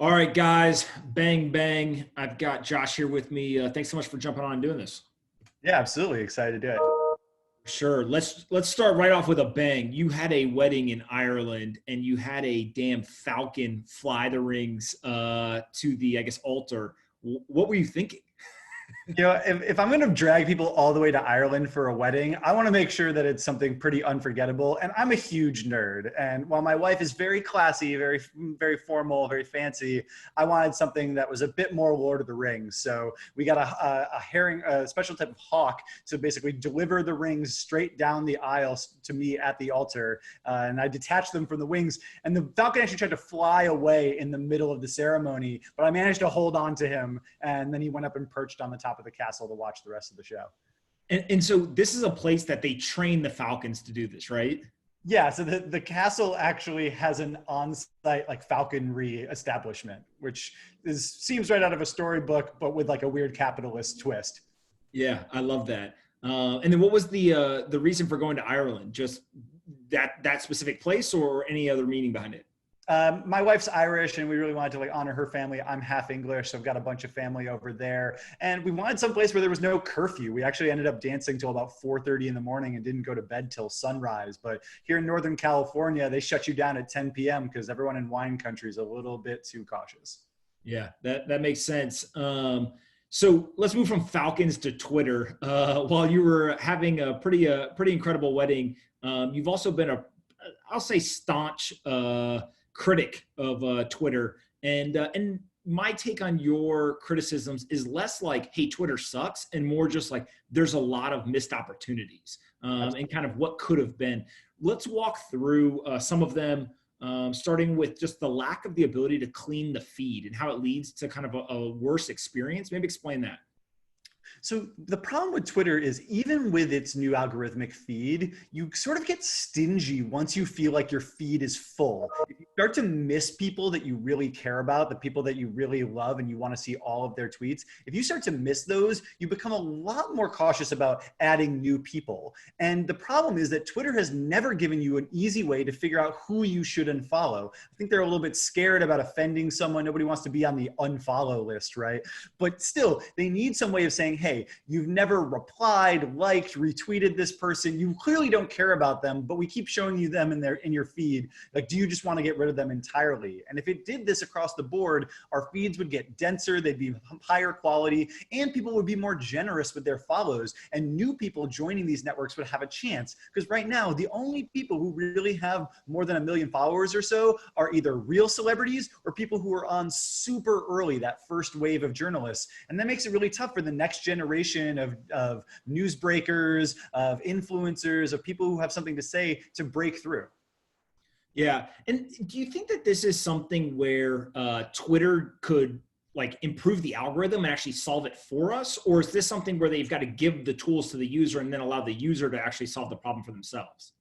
All right, guys, bang, bang. I've got Josh here with me. Thanks so much for jumping on and doing this. Yeah, absolutely. Excited to do it. Sure. Let's start right off with a bang. You had a wedding in Ireland, and you had a damn falcon fly the rings to the, I guess, altar. What were you thinking? If I'm going to drag people all the way to Ireland for a wedding, I want to make sure that it's something pretty unforgettable. And I'm a huge nerd. And while my wife is very classy, very formal, very fancy, I wanted something that was a bit more Lord of the Rings. So we got a herring, a special type of hawk to basically deliver the rings straight down the aisle to me at the altar. And I detached them from the wings. And the falcon actually tried to fly away in the middle of the ceremony, but I managed to hold on to him. And then he went up and perched on the top of the castle to watch the rest of the show. And so this is a place that they train the falcons to do this, right? Yeah, so the castle actually has an on-site like falconry establishment, which seems right out of a storybook, but with like a weird capitalist twist. Yeah, I love that. And then what was the reason for going to Ireland? Just that specific place, or any other meaning behind it? My wife's Irish, and we really wanted to like honor her family. I'm half English, so I've got a bunch of family over there. And we wanted some place where there was no curfew. We actually ended up dancing till about 4:30 in the morning and didn't go to bed till sunrise. But here in Northern California, they shut you down at 10 p.m. because everyone in wine country is a little bit too cautious. Yeah, that makes sense. So let's move from falcons to Twitter. While you were having a pretty incredible wedding, you've also been I'll say staunch critic of Twitter, and my take on your criticisms is less like, hey, Twitter sucks, and more just like there's a lot of missed opportunities and kind of what could have been. Let's walk through some of them, starting with just the lack of the ability to clean the feed and how it leads to kind of a worse experience. Maybe explain that. So the problem with Twitter is even with its new algorithmic feed, you sort of get stingy once you feel like your feed is full. If you start to miss people that you really care about, the people that you really love and you want to see all of their tweets, if you start to miss those, you become a lot more cautious about adding new people. And the problem is that Twitter has never given you an easy way to figure out who you should unfollow. I think they're a little bit scared about offending someone. Nobody wants to be on the unfollow list, right? But still, they need some way of saying, hey, you've never replied, liked, retweeted this person. You clearly don't care about them, but we keep showing you them in your feed. Like, do you just want to get rid of them entirely? And if it did this across the board, our feeds would get denser, they'd be higher quality, and people would be more generous with their follows. And new people joining these networks would have a chance. Because right now, the only people who really have more than 1 million followers or so are either real celebrities or people who are on super early, that first wave of journalists. And that makes it really tough for the next generation of newsbreakers, of influencers, of people who have something to say to break through. Yeah. And do you think that this is something where Twitter could like improve the algorithm and actually solve it for us? Or is this something where they've got to give the tools to the user and then allow the user to actually solve the problem for themselves?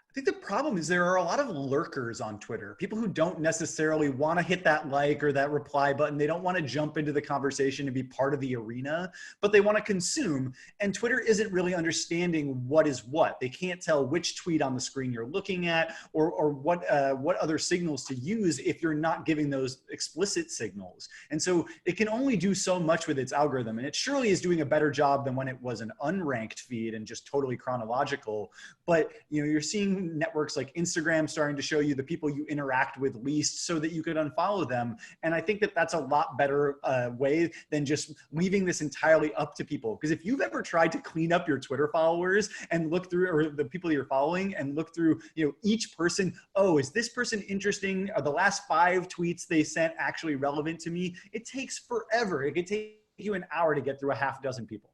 I think the problem is there are a lot of lurkers on Twitter, people who don't necessarily want to hit that like or that reply button. They don't want to jump into the conversation and be part of the arena, but they want to consume. And Twitter isn't really understanding what is what. They can't tell which tweet on the screen you're looking at or what other signals to use if you're not giving those explicit signals. And so it can only do so much with its algorithm. And it surely is doing a better job than when it was an unranked feed and just totally chronological. But you're seeing networks like Instagram starting to show you the people you interact with least so that you could unfollow them. And I think that that's a lot better way than just leaving this entirely up to people. Because if you've ever tried to clean up your Twitter followers and look through, or the people you're following and look through, each person, oh, is this person interesting? Are the last 5 tweets they sent actually relevant to me? It takes forever. It could take you an hour to get through a half dozen people.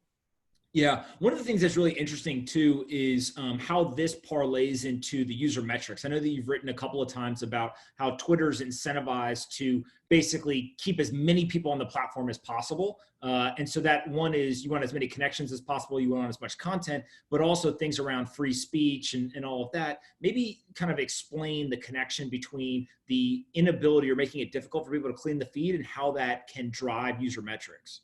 Yeah, one of the things that's really interesting too is how this parlays into the user metrics. I know that you've written a couple of times about how Twitter's incentivized to basically keep as many people on the platform as possible. And so that one is you want as many connections as possible, you want as much content, but also things around free speech and all of that. Maybe kind of explain the connection between the inability or making it difficult for people to clean the feed and how that can drive user metrics.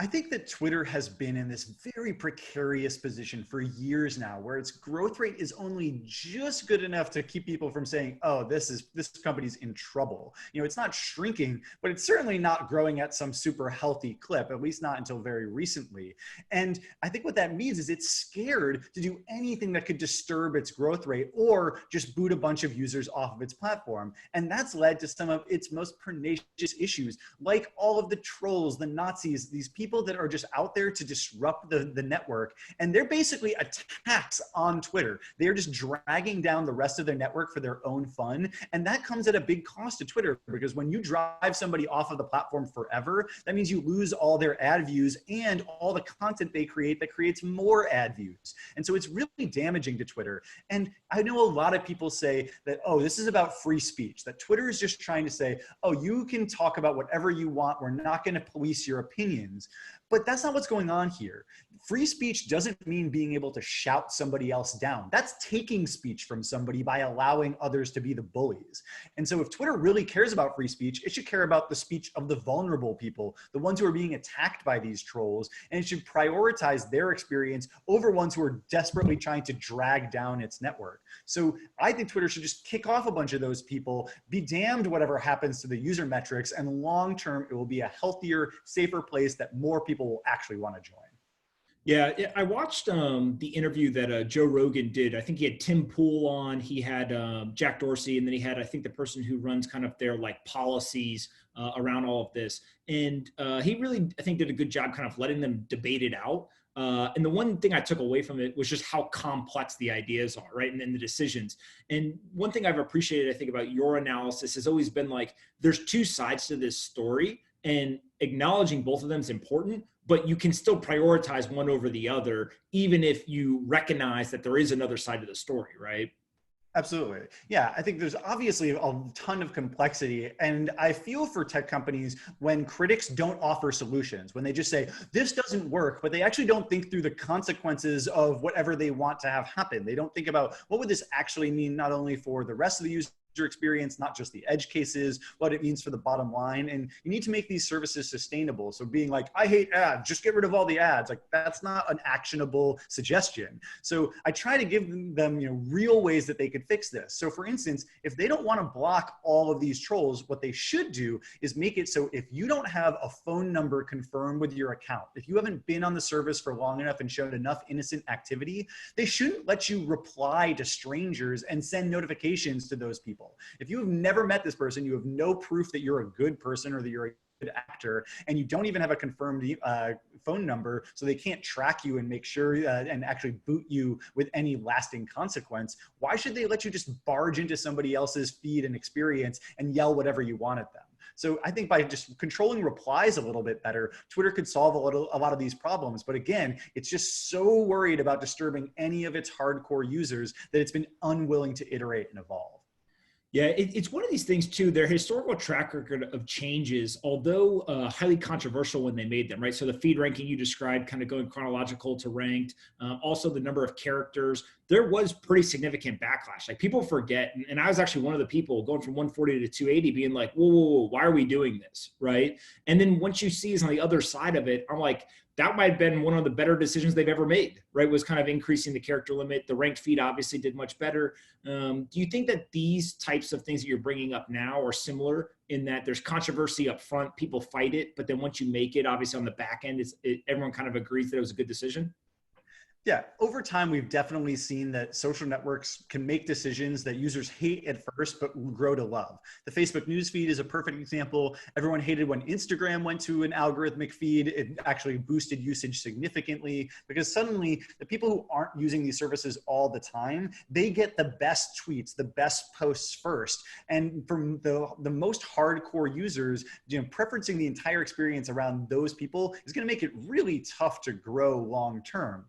I think that Twitter has been in this very precarious position for years now, where its growth rate is only just good enough to keep people from saying, oh, this company's in trouble. You know, it's not shrinking, but it's certainly not growing at some super healthy clip, at least not until very recently. And I think what that means is it's scared to do anything that could disturb its growth rate or just boot a bunch of users off of its platform. And that's led to some of its most pernicious issues, like all of the trolls, the Nazis, these people that are just out there to disrupt the network. And they're basically attacks on Twitter. They're just dragging down the rest of their network for their own fun. And that comes at a big cost to Twitter, because when you drive somebody off of the platform forever, that means you lose all their ad views and all the content they create that creates more ad views. And so it's really damaging to Twitter. And I know a lot of people say that, oh, this is about free speech, that Twitter is just trying to say, oh, you can talk about whatever you want. We're not going to police your opinions. But that's not what's going on here. Free speech doesn't mean being able to shout somebody else down. That's taking speech from somebody by allowing others to be the bullies. And so if Twitter really cares about free speech, it should care about the speech of the vulnerable people, the ones who are being attacked by these trolls, and it should prioritize their experience over ones who are desperately trying to drag down its network. So I think Twitter should just kick off a bunch of those people, be damned whatever happens to the user metrics, and long term, it will be a healthier, safer place that more people will actually want to join. Yeah, I watched the interview that Joe Rogan did. I think he had Tim Pool on, he had Jack Dorsey, and then he had, I think, the person who runs kind of their like policies around all of this. And he really, I think, did a good job kind of letting them debate it out. And the one thing I took away from it was just how complex the ideas are, right? And then the decisions. And one thing I've appreciated, I think, about your analysis has always been like, there's two sides to this story, and acknowledging both of them is important, but you can still prioritize one over the other, even if you recognize that there is another side of the story, right? Absolutely. Yeah, I think there's obviously a ton of complexity. And I feel for tech companies when critics don't offer solutions, when they just say, this doesn't work, but they actually don't think through the consequences of whatever they want to have happen. They don't think about what would this actually mean, not only for the rest of the user experience, not just the edge cases, what it means for the bottom line. And you need to make these services sustainable. So being like, I hate ads, just get rid of all the ads, like that's not an actionable suggestion. So I try to give them, real ways that they could fix this. So for instance, if they don't want to block all of these trolls, what they should do is make it so if you don't have a phone number confirmed with your account, if you haven't been on the service for long enough and shown enough innocent activity, they shouldn't let you reply to strangers and send notifications to those people. If you have never met this person, you have no proof that you're a good person or that you're a good actor, and you don't even have a confirmed phone number, so they can't track you and make sure and actually boot you with any lasting consequence, why should they let you just barge into somebody else's feed and experience and yell whatever you want at them? So I think by just controlling replies a little bit better, Twitter could solve a lot of these problems. But again, it's just so worried about disturbing any of its hardcore users that it's been unwilling to iterate and evolve. Yeah, it's one of these things too. Their historical track record of changes, although highly controversial when they made them, right? So the feed ranking you described, kind of going chronological to ranked, also the number of characters, there was pretty significant backlash. Like people forget, and I was actually one of the people going from 140 to 280 being like, whoa, whoa, whoa, why are we doing this, right? And then once you see is on the other side of it, I'm like, that might have been one of the better decisions they've ever made, right? Was kind of increasing the character limit. The ranked feed obviously did much better. Do you think that these types of things that you're bringing up now are similar in that there's controversy up front, people fight it, but then once you make it, obviously on the back end, everyone kind of agrees that it was a good decision? Yeah, over time, we've definitely seen that social networks can make decisions that users hate at first, but grow to love. The Facebook newsfeed is a perfect example. Everyone hated when Instagram went to an algorithmic feed. It actually boosted usage significantly because suddenly the people who aren't using these services all the time, they get the best tweets, the best posts first. And from the most hardcore users, preferencing the entire experience around those people is going to make it really tough to grow long term.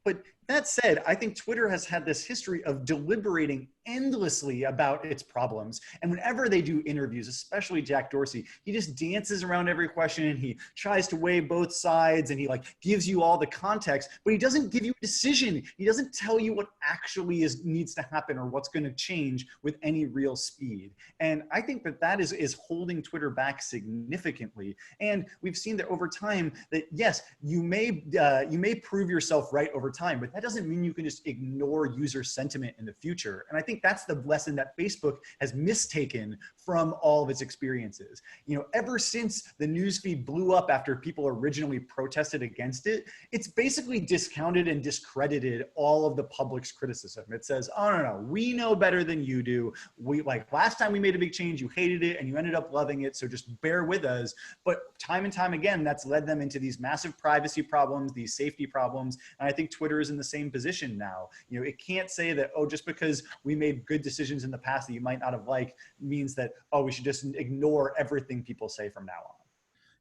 But That said, I think Twitter has had this history of deliberating endlessly about its problems. And whenever they do interviews, especially Jack Dorsey, he just dances around every question and he tries to weigh both sides and he like gives you all the context, but he doesn't give you a decision. He doesn't tell you what actually needs to happen or what's going to change with any real speed. And I think that is holding Twitter back significantly. And we've seen that over time that yes, you may prove yourself right over time, but that doesn't mean you can just ignore user sentiment in the future. And I think that's the lesson that Facebook has mistaken from all of its experiences. You know, ever since the newsfeed blew up after people originally protested against it, it's basically discounted and discredited all of the public's criticism. It says, oh, no, we know better than you do. We like last time we made a big change, you hated it and you ended up loving it. So just bear with us. But time and time again, that's led them into these massive privacy problems, these safety problems. And I think Twitter is in the same position now. You know, it can't say that, oh, just because we made good decisions in the past that you might not have liked means that, oh, we should just ignore everything people say from now on.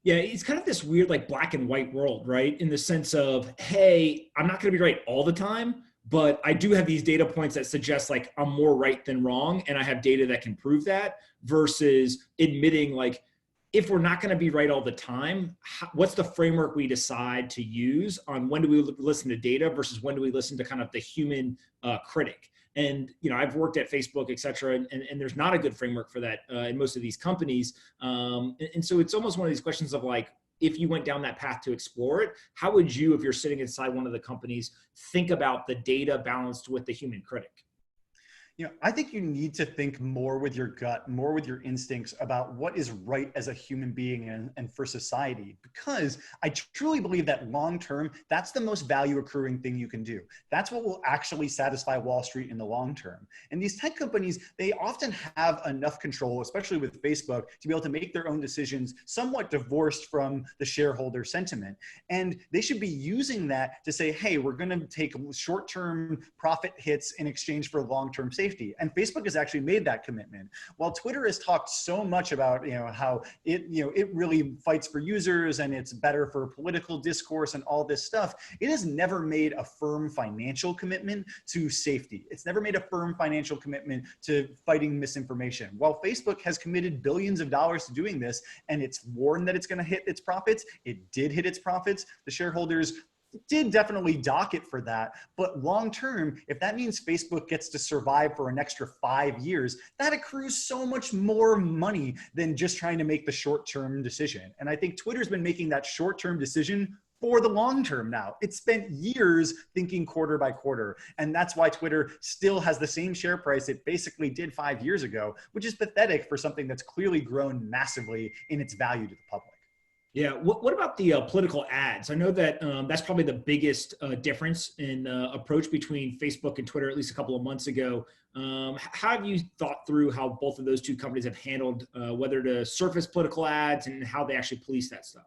Yeah, it's kind of this weird like black and white world, right? In the sense of, hey, I'm not going to be right all the time, but I do have these data points that suggest like I'm more right than wrong, and I have data that can prove that, versus admitting like, if we're not going to be right all the time, what's the framework we decide to use on when do we listen to data versus when do we listen to kind of the human critic? And, you know, I've worked at Facebook, et cetera, and there's not a good framework for that in most of these companies. And so it's almost one of these questions of like, if you went down that path to explore it, how would you, if you're sitting inside one of the companies, think about the data balanced with the human critic? You know, I think you need to think more with your gut, more with your instincts about what is right as a human being and for society, because I truly believe that long term, that's the most value accruing thing you can do. That's what will actually satisfy Wall Street in the long term. And these tech companies, they often have enough control, especially with Facebook, to be able to make their own decisions somewhat divorced from the shareholder sentiment. And they should be using that to say, hey, we're going to take short-term profit hits in exchange for long-term safety. And Facebook has actually made that commitment. While Twitter has talked so much about, you know, how it really fights for users and it's better for political discourse and all this stuff, it has never made a firm financial commitment to safety. It's never made a firm financial commitment to fighting misinformation. While Facebook has committed billions of dollars to doing this, and it's warned that it's going to hit its profits, it did hit its profits. The shareholders did definitely dock it for that. But long term, if that means Facebook gets to survive for an extra 5 years, that accrues so much more money than just trying to make the short-term decision. And I think Twitter's been making that short-term decision for the long term now. It spent years thinking quarter by quarter. And that's why Twitter still has the same share price it basically did 5 years ago, which is pathetic for something that's clearly grown massively in its value to the public. Yeah. What about the political ads? I know that that's probably the biggest difference in approach between Facebook and Twitter, at least a couple of months ago. How have you thought through how both of those two companies have handled whether to surface political ads and how they actually police that stuff?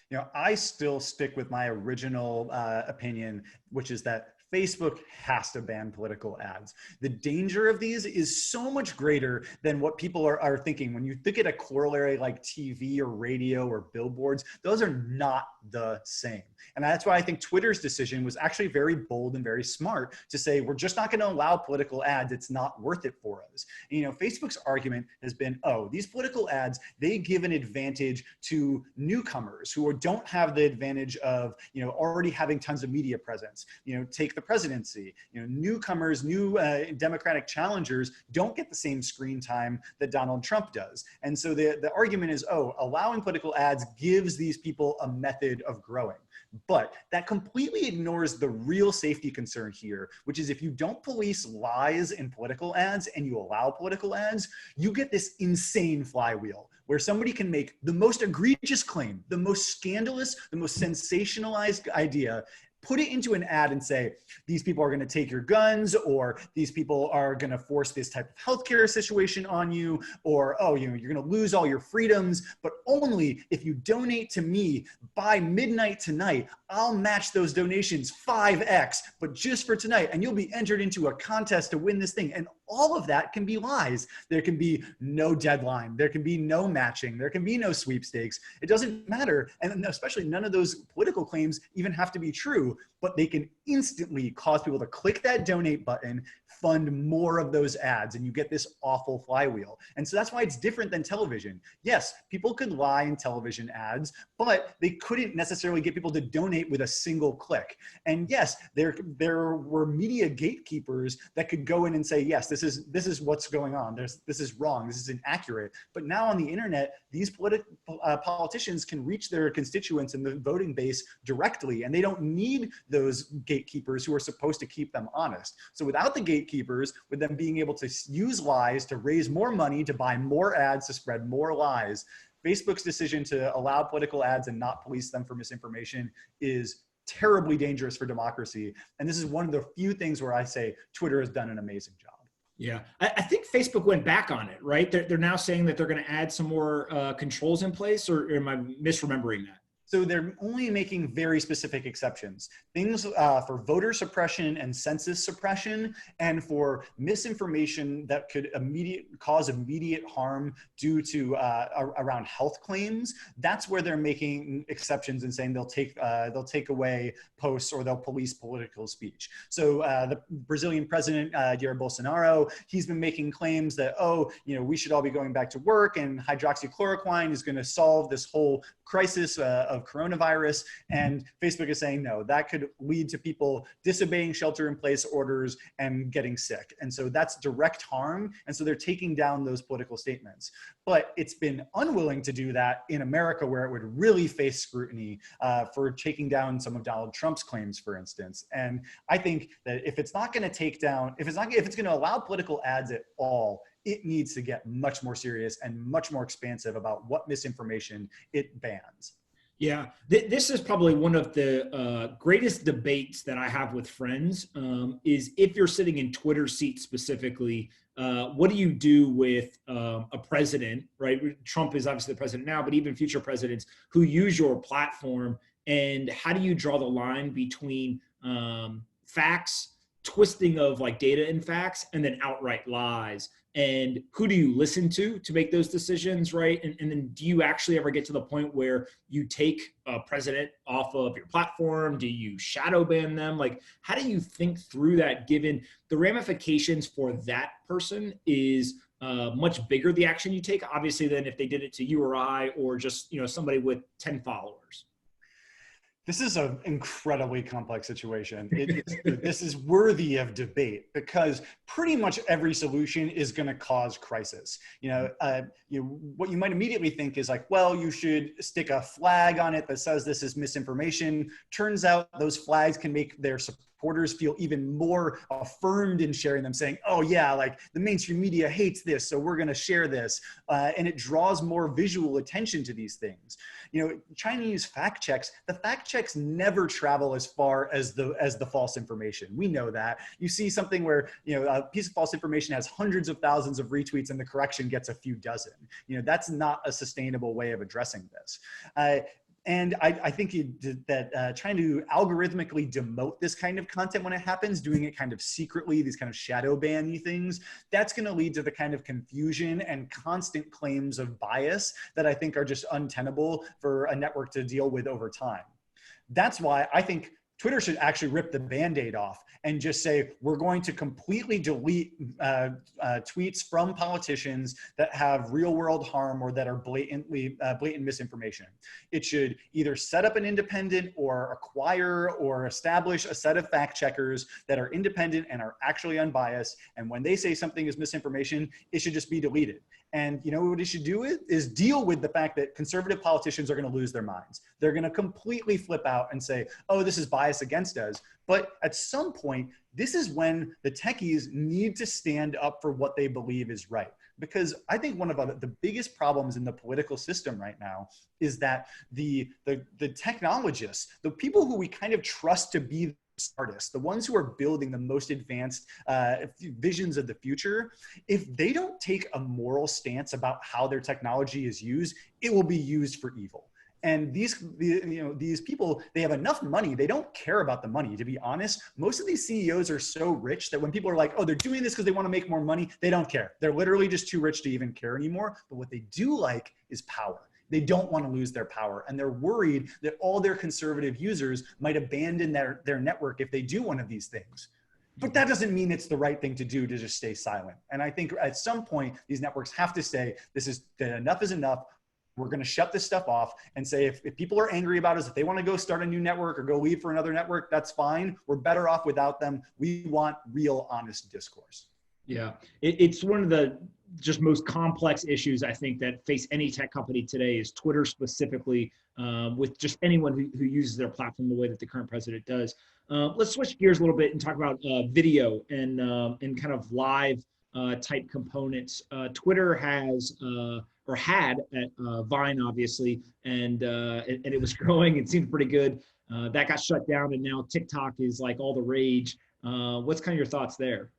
You know, I still stick with my original opinion, which is that Facebook has to ban political ads. The danger of these is so much greater than what people are thinking. When you think at a corollary like TV or radio or billboards, those are not the same. And that's why I think Twitter's decision was actually very bold and very smart to say, we're just not going to allow political ads. It's not worth it for us. And, you know, Facebook's argument has been, oh, these political ads, they give an advantage to newcomers who don't have the advantage of, you know, already having tons of media presence. You know, take the presidency. You know, newcomers, new Democratic challengers don't get the same screen time that Donald Trump does. And so the argument is, oh, allowing political ads gives these people a method of growing. But that completely ignores the real safety concern here, which is if you don't police lies in political ads and you allow political ads, you get this insane flywheel where somebody can make the most egregious claim, the most scandalous, the most sensationalized idea, put it into an ad and say, these people are going to take your guns, or these people are going to force this type of healthcare situation on you, or, oh, you know, you're going to lose all your freedoms, but only if you donate to me by midnight tonight, I'll match those donations 5x, but just for tonight, and you'll be entered into a contest to win this thing. And all of that can be lies. There can be no deadline. There can be no matching. There can be no sweepstakes. It doesn't matter. And especially none of those political claims even have to be true. do, but they can instantly cause people to click that donate button, fund more of those ads, and you get this awful flywheel. And so that's why it's different than television. Yes, people could lie in television ads, but they couldn't necessarily get people to donate with a single click. And yes, there were media gatekeepers that could go in and say, yes, this is what's going on. This is wrong. This is inaccurate. But now on the internet, these politicians can reach their constituents and the voting base directly, and they don't need those gatekeepers who are supposed to keep them honest. So without the gatekeepers, with them being able to use lies to raise more money, to buy more ads, to spread more lies, Facebook's decision to allow political ads and not police them for misinformation is terribly dangerous for democracy. And this is one of the few things where I say Twitter has done an amazing job. Yeah, I think Facebook went back on it, right? They're now saying that they're going to add some more controls in place, or am I misremembering that? So they're only making very specific exceptions. Things for voter suppression and census suppression, and for misinformation that could cause immediate harm due to around health claims. That's where they're making exceptions and saying they'll take away posts or they'll police political speech. So the Brazilian president, Jair Bolsonaro, he's been making claims that, we should all be going back to work, and hydroxychloroquine is going to solve this whole crisis of coronavirus. And Facebook is saying, no, that could lead to people disobeying shelter-in-place orders and getting sick. And so that's direct harm. And so they're taking down those political statements. But it's been unwilling to do that in America, where it would really face scrutiny for taking down some of Donald Trump's claims, for instance. And I think that if it's not going to take down, if it's going to allow political ads at all, it needs to get much more serious and much more expansive about what misinformation it bans. Yeah, this is probably one of the greatest debates that I have with friends, is if you're sitting in Twitter seat specifically, what do you do with a president, right? Trump is obviously the president now, but even future presidents who use your platform, and how do you draw the line between facts, twisting of like data and facts, and then outright lies? And who do you listen to make those decisions, right? And then do you actually ever get to the point where you take a president off of your platform? Do you shadow ban them? Like, how do you think through that, given the ramifications for that person is much bigger, the action you take, obviously, than if they did it to you or I, or just somebody with 10 followers? This is an incredibly complex situation. This is worthy of debate, because pretty much every solution is going to cause crisis. What you might immediately think is like, well, you should stick a flag on it that says this is misinformation. Turns out those flags can make their supporters feel even more affirmed in sharing them, saying, oh yeah, like the mainstream media hates this, so we're going to share this. And it draws more visual attention to these things. Chinese fact checks, the fact checks never travel as far as the false information. We know that. You see something where, a piece of false information has hundreds of thousands of retweets and the correction gets a few dozen. That's not a sustainable way of addressing this. And I think that trying to algorithmically demote this kind of content when it happens, doing it kind of secretly, these kind of shadow ban-y things, that's going to lead to the kind of confusion and constant claims of bias that I think are just untenable for a network to deal with over time. That's why I think Twitter should actually rip the Band-Aid off and just say, we're going to completely delete tweets from politicians that have real world harm or that are blatant misinformation. It should either set up an independent or acquire or establish a set of fact checkers that are independent and are actually unbiased. And when they say something is misinformation, it should just be deleted. And what it should do is deal with the fact that conservative politicians are going to lose their minds. They're going to completely flip out and say, oh, this is bias against us. But at some point, this is when the techies need to stand up for what they believe is right. Because I think one of the biggest problems in the political system right now is that the technologists, the people who we kind of trust to be artists, the ones who are building the most advanced visions of the future, if they don't take a moral stance about how their technology is used, it will be used for evil. And these people, they have enough money. They don't care about the money. To be honest, most of these CEOs are so rich that when people are like, oh, they're doing this because they want to make more money, they don't care. They're literally just too rich to even care anymore. But what they do like is power. They don't want to lose their power, and they're worried that all their conservative users might abandon their network if they do one of these things. But that doesn't mean it's the right thing to do to just stay silent. And I think at some point, these networks have to say, that enough is enough. We're going to shut this stuff off and say, if people are angry about us, if they want to go start a new network or go leave for another network, that's fine. We're better off without them. We want real, honest discourse. Yeah, it's one of the just most complex issues I think that face any tech company today is Twitter specifically, with just anyone who uses their platform the way that the current president does. Let's switch gears a little bit and talk about video and kind of live type components. Twitter has or had at Vine, obviously, and it was growing. It seemed pretty good. That got shut down, and now TikTok is like all the rage. What's kind of your thoughts there?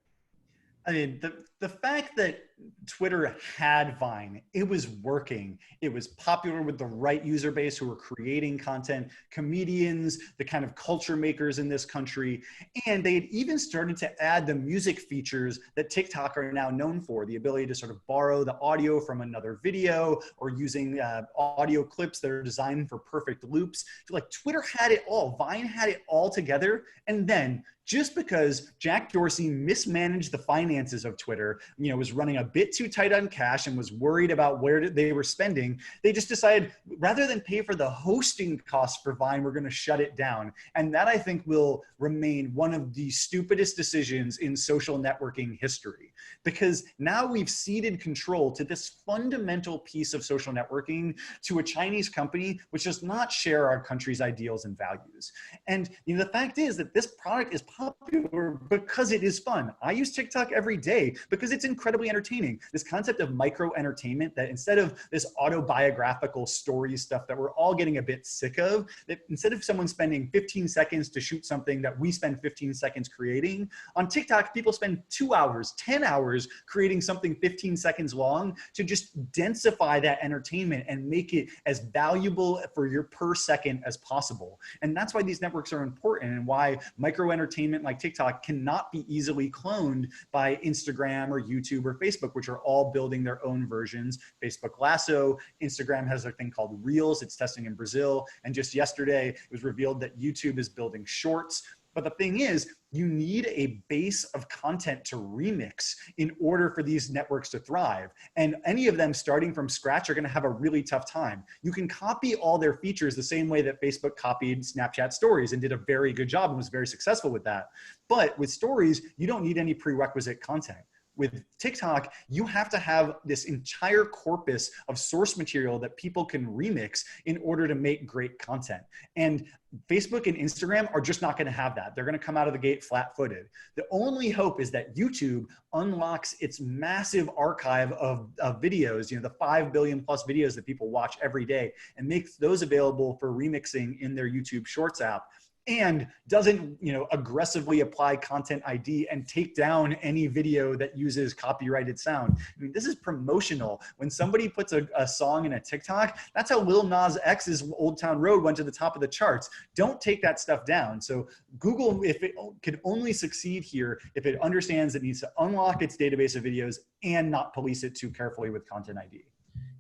I mean, the fact that Twitter had Vine, it was working. It was popular with the right user base who were creating content, comedians, the kind of culture makers in this country. And they had even started to add the music features that TikTok are now known for, the ability to sort of borrow the audio from another video or using audio clips that are designed for perfect loops. So like Twitter had it all, Vine had it all together. And then just because Jack Dorsey mismanaged the finances of Twitter, was running a bit too tight on cash and was worried about where they were spending, they just decided rather than pay for the hosting costs for Vine, we're going to shut it down. And that I think will remain one of the stupidest decisions in social networking history, because now we've ceded control to this fundamental piece of social networking to a Chinese company which does not share our country's ideals and values. And the fact is that this product is popular because it is fun. I use TikTok every day because it's incredibly entertaining. This concept of micro entertainment, that instead of this autobiographical story stuff that we're all getting a bit sick of, that instead of someone spending 15 seconds to shoot something that we spend 15 seconds creating, on TikTok, people spend 2 hours, 10 hours creating something 15 seconds long to just densify that entertainment and make it as valuable for your per second as possible. And that's why these networks are important and why micro entertainment like TikTok cannot be easily cloned by Instagram or YouTube or Facebook, which are all building their own versions. Facebook Lasso, Instagram has a thing called Reels, it's testing in Brazil. And just yesterday, it was revealed that YouTube is building Shorts. But the thing is, you need a base of content to remix in order for these networks to thrive. And any of them starting from scratch are going to have a really tough time. You can copy all their features the same way that Facebook copied Snapchat Stories and did a very good job and was very successful with that. But with Stories, you don't need any prerequisite content. With TikTok, you have to have this entire corpus of source material that people can remix in order to make great content. And Facebook and Instagram are just not going to have that. They're going to come out of the gate flat-footed. The only hope is that YouTube unlocks its massive archive of videos, the 5 billion plus videos that people watch every day, and makes those available for remixing in their YouTube Shorts app, and doesn't, aggressively apply Content ID and take down any video that uses copyrighted sound. I mean, this is promotional. When somebody puts a song in a TikTok, that's how Lil Nas X's Old Town Road went to the top of the charts. Don't take that stuff down. So Google, if it could only succeed here, if it understands it needs to unlock its database of videos and not police it too carefully with Content ID.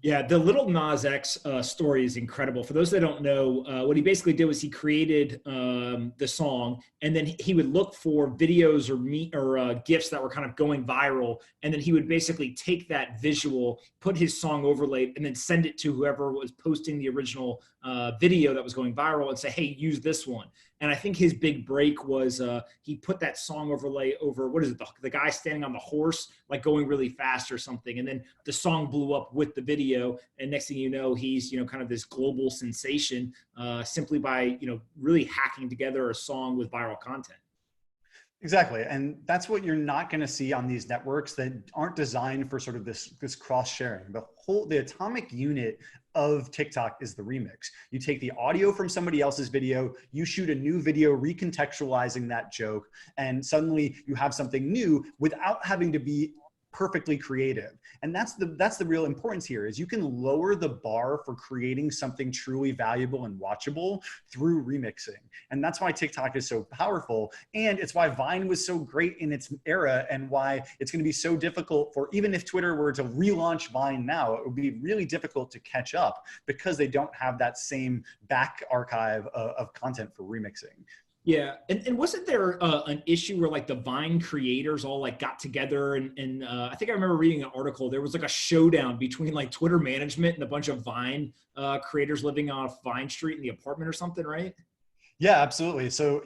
Yeah, the Little Nas X story is incredible. For those that don't know, what he basically did was he created the song, and then he would look for videos or GIFs that were kind of going viral, and then he would basically take that visual, put his song overlay, and then send it to whoever was posting the original video that was going viral and say, hey, use this one. And I think his big break was he put that song overlay over, what is it, the guy standing on the horse, like going really fast or something. And then the song blew up with the video. And next thing you know, he's, kind of this global sensation simply by, really hacking together a song with viral content. Exactly. And that's what you're not going to see on these networks that aren't designed for sort of this cross sharing. The atomic unit of TikTok is the remix. You take the audio from somebody else's video, you shoot a new video recontextualizing that joke, and suddenly you have something new without having to be perfectly creative. And that's the real importance here, is you can lower the bar for creating something truly valuable and watchable through remixing. And that's why TikTok is so powerful. And it's why Vine was so great in its era, and why it's going to be so difficult for, even if Twitter were to relaunch Vine now, it would be really difficult to catch up because they don't have that same back archive of content for remixing. Yeah, and wasn't there an issue where like the Vine creators all like got together and I think I remember reading an article. There was like a showdown between like Twitter management and a bunch of Vine creators living off Vine Street in the apartment or something, right? Yeah, absolutely. So,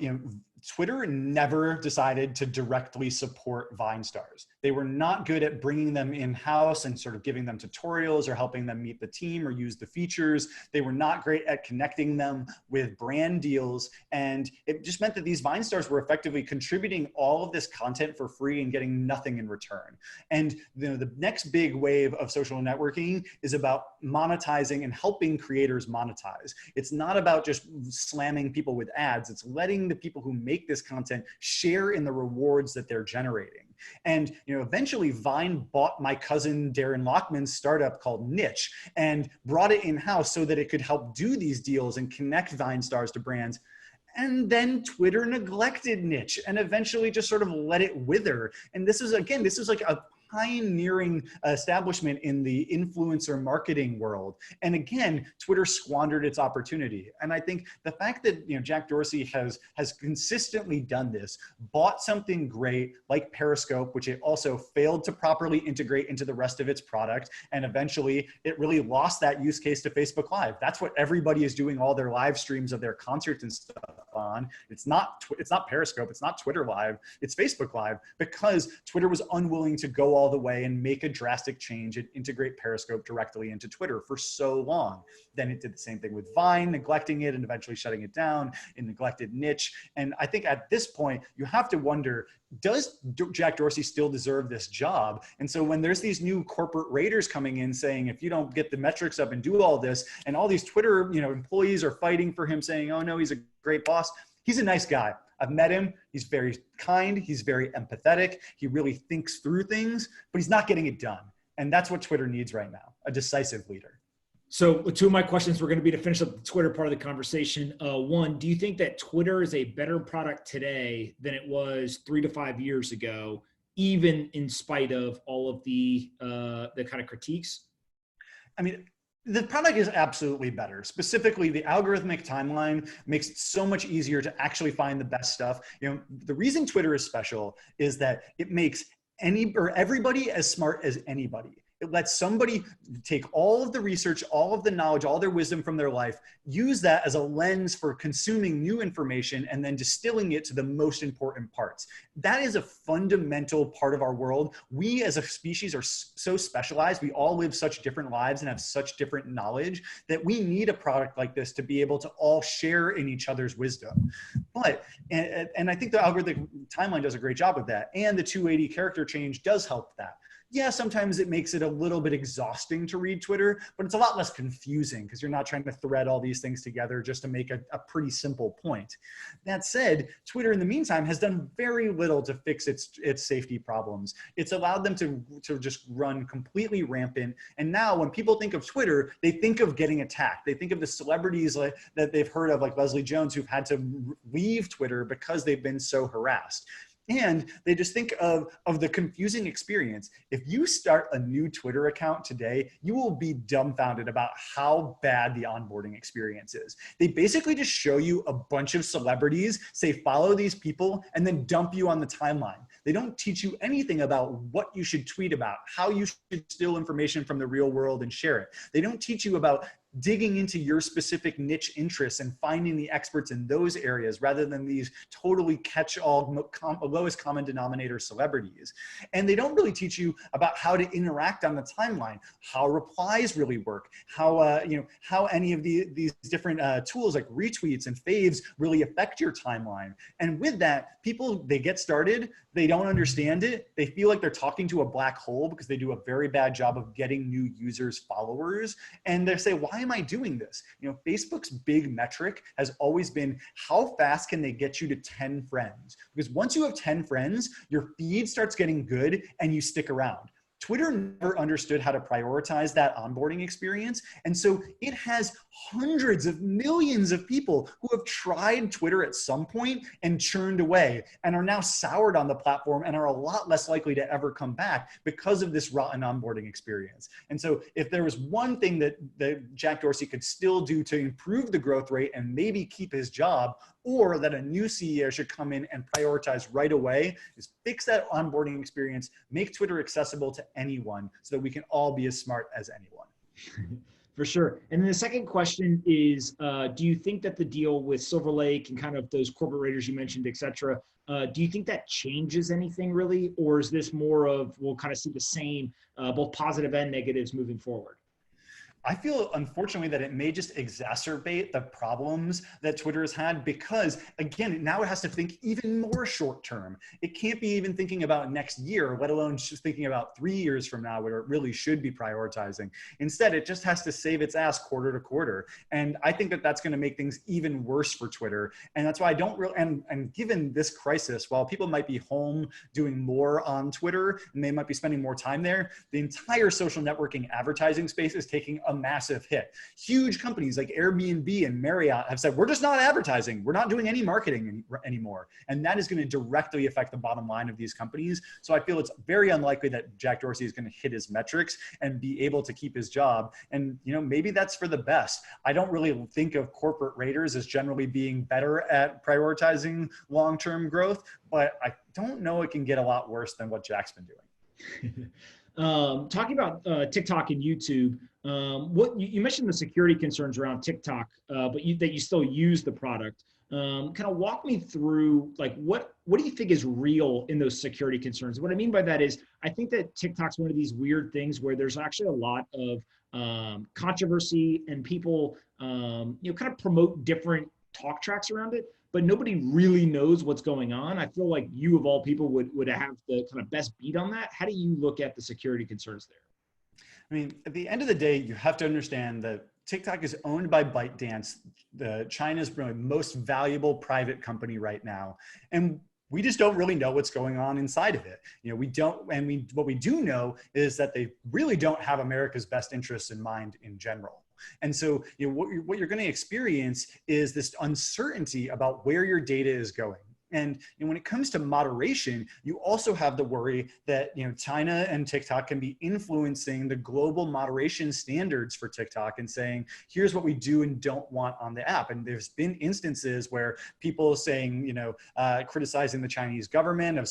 Twitter never decided to directly support Vine stars. They were not good at bringing them in-house and sort of giving them tutorials or helping them meet the team or use the features. They were not great at connecting them with brand deals. And it just meant that these Vine stars were effectively contributing all of this content for free and getting nothing in return. And the next big wave of social networking is about monetizing and helping creators monetize. It's not about just slamming people with ads. It's letting the people who make this content share in the rewards that they're generating. And eventually Vine bought my cousin Darren Lockman's startup called Niche and brought it in-house so that it could help do these deals and connect Vine stars to brands. And then Twitter neglected Niche and eventually just sort of let it wither. And this is like a pioneering establishment in the influencer marketing world. And again, Twitter squandered its opportunity. And I think the fact that Jack Dorsey has consistently done this, bought something great like Periscope, which it also failed to properly integrate into the rest of its product, and eventually it really lost that use case to Facebook Live. That's what everybody is doing all their live streams of their concerts and stuff on. It's not Periscope, it's not Twitter Live, it's Facebook Live, because Twitter was unwilling to go all the way and make a drastic change and integrate Periscope directly into Twitter for so long. Then it did the same thing with Vine, neglecting it and eventually shutting it down. It neglected Niche. And I think at this point, you have to wonder, does Jack Dorsey still deserve this job? And so when there's these new corporate raiders coming in saying, if you don't get the metrics up and do all this, and all these Twitter employees are fighting for him saying, oh no, he's a great boss. He's a nice guy. I've met him. He's very kind. He's very empathetic. He really thinks through things, but he's not getting it done. And that's what Twitter needs right now, a decisive leader. So two of my questions were going to be to finish up the Twitter part of the conversation. One, do you think that Twitter is a better product today than it was 3 to 5 years ago, even in spite of all of the kind of critiques? I mean, the product is absolutely better. Specifically, the algorithmic timeline makes it so much easier to actually find the best stuff. The reason Twitter is special is that it makes everybody as smart as anybody. It lets somebody take all of the research, all of the knowledge, all their wisdom from their life, use that as a lens for consuming new information and then distilling it to the most important parts. That is a fundamental part of our world. We as a species are so specialized. We all live such different lives and have such different knowledge that we need a product like this to be able to all share in each other's wisdom. And I think the algorithmic timeline does a great job of that. And the 280 character change does help that. Yeah, sometimes it makes it a little bit exhausting to read Twitter, but it's a lot less confusing because you're not trying to thread all these things together just to make a pretty simple point. That said, Twitter in the meantime has done very little to fix its safety problems. It's allowed them to just run completely rampant. And now when people think of Twitter, they think of getting attacked. They think of the celebrities that they've heard of, like Leslie Jones, who've had to leave Twitter because they've been so harassed. And they just think of the confusing experience. If you start a new Twitter account today, you will be dumbfounded about how bad the onboarding experience is. They basically just show you a bunch of celebrities, say follow these people, and then dump you on the timeline. They don't teach you anything about what you should tweet about, how you should steal information from the real world and share it. They don't teach you about digging into your specific niche interests and finding the experts in those areas rather than these totally catch-all lowest common denominator celebrities. And they don't really teach you about how to interact on the timeline, how replies really work, how any of these different tools like retweets and faves really affect your timeline. And with that, people, they get started, they don't understand it, they feel like they're talking to a black hole because they do a very bad job of getting new users, followers, and they say, why am I doing this? Facebook's big metric has always been how fast can they get you to 10 friends? Because once you have 10 friends, your feed starts getting good and you stick around. Twitter never understood how to prioritize that onboarding experience. And so it has hundreds of millions of people who have tried Twitter at some point and churned away and are now soured on the platform and are a lot less likely to ever come back because of this rotten onboarding experience. And so if there was one thing that Jack Dorsey could still do to improve the growth rate and maybe keep his job, or that a new CEO should come in and prioritize right away, is fix that onboarding experience, make Twitter accessible to anyone so that we can all be as smart as anyone. For sure. And then the second question is, do you think that the deal with Silverlake and kind of those corporate raiders you mentioned, et cetera, do you think that changes anything really? Or is this more of, we'll kind of see the same, both positive and negatives moving forward? I feel, unfortunately, that it may just exacerbate the problems that Twitter has had because, again, now it has to think even more short term. It can't be even thinking about next year, let alone just thinking about 3 years from now, where it really should be prioritizing. Instead, it just has to save its ass quarter to quarter. And I think that that's going to make things even worse for Twitter. And that's why I don't really, and given this crisis, while people might be home doing more on Twitter and they might be spending more time there, the entire social networking advertising space is taking a massive hit. Huge companies like Airbnb and Marriott have said, we're just not advertising. We're not doing any marketing anymore. And that is going to directly affect the bottom line of these companies. So I feel it's very unlikely that Jack Dorsey is going to hit his metrics and be able to keep his job. And, you know, maybe that's for the best. I don't really think of corporate raiders as generally being better at prioritizing long-term growth, but I don't know it can get a lot worse than what Jack's been doing. Talking about TikTok and YouTube, what you mentioned the security concerns around TikTok, but that you still use the product. Kind of walk me through, like, what do you think is real in those security concerns? What I mean by that is, I think that TikTok's one of these weird things where there's actually a lot of controversy and people, kind of promote different talk tracks around it, but nobody really knows what's going on. I feel like you, of all people, would have the kind of best beat on that. How do you look at the security concerns there? I mean, at the end of the day, you have to understand that TikTok is owned by ByteDance, China's most valuable private company right now. And we just don't really know what's going on inside of it. You know, we don't, and what we do know is that they really don't have America's best interests in mind in general. And so, you know, what you're going to experience is this uncertainty about where your data is going. And when it comes to moderation, you also have the worry that, you know, China and TikTok can be influencing the global moderation standards for TikTok and saying, here's what we do and don't want on the app. And there's been instances where people saying, you know, criticizing the Chinese government have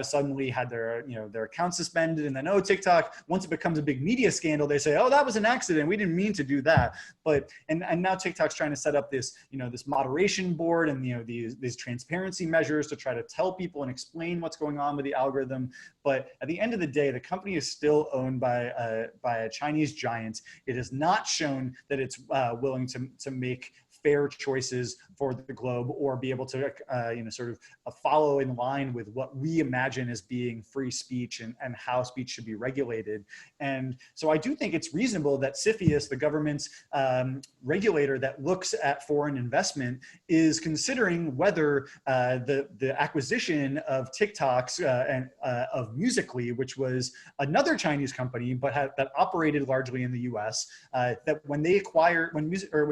suddenly had their, you know, their account suspended. And then, oh, TikTok, once it becomes a big media scandal, they say, oh, that was an accident. We didn't mean to do that. But, and now TikTok's trying to set up this, you know, this moderation board and, you know, these transparency measures to try to tell people and explain what's going on with the algorithm. But at the end of the day, the company is still owned by a Chinese giant. It has not shown that it's willing to make fair choices for the globe or be able to, sort of follow in line with what we imagine as being free speech and how speech should be regulated. And so I do think it's reasonable that CFIUS, the government's regulator that looks at foreign investment, is considering whether the acquisition of TikTok's and of Musical.ly, which was another Chinese company, but that operated largely in the US, that when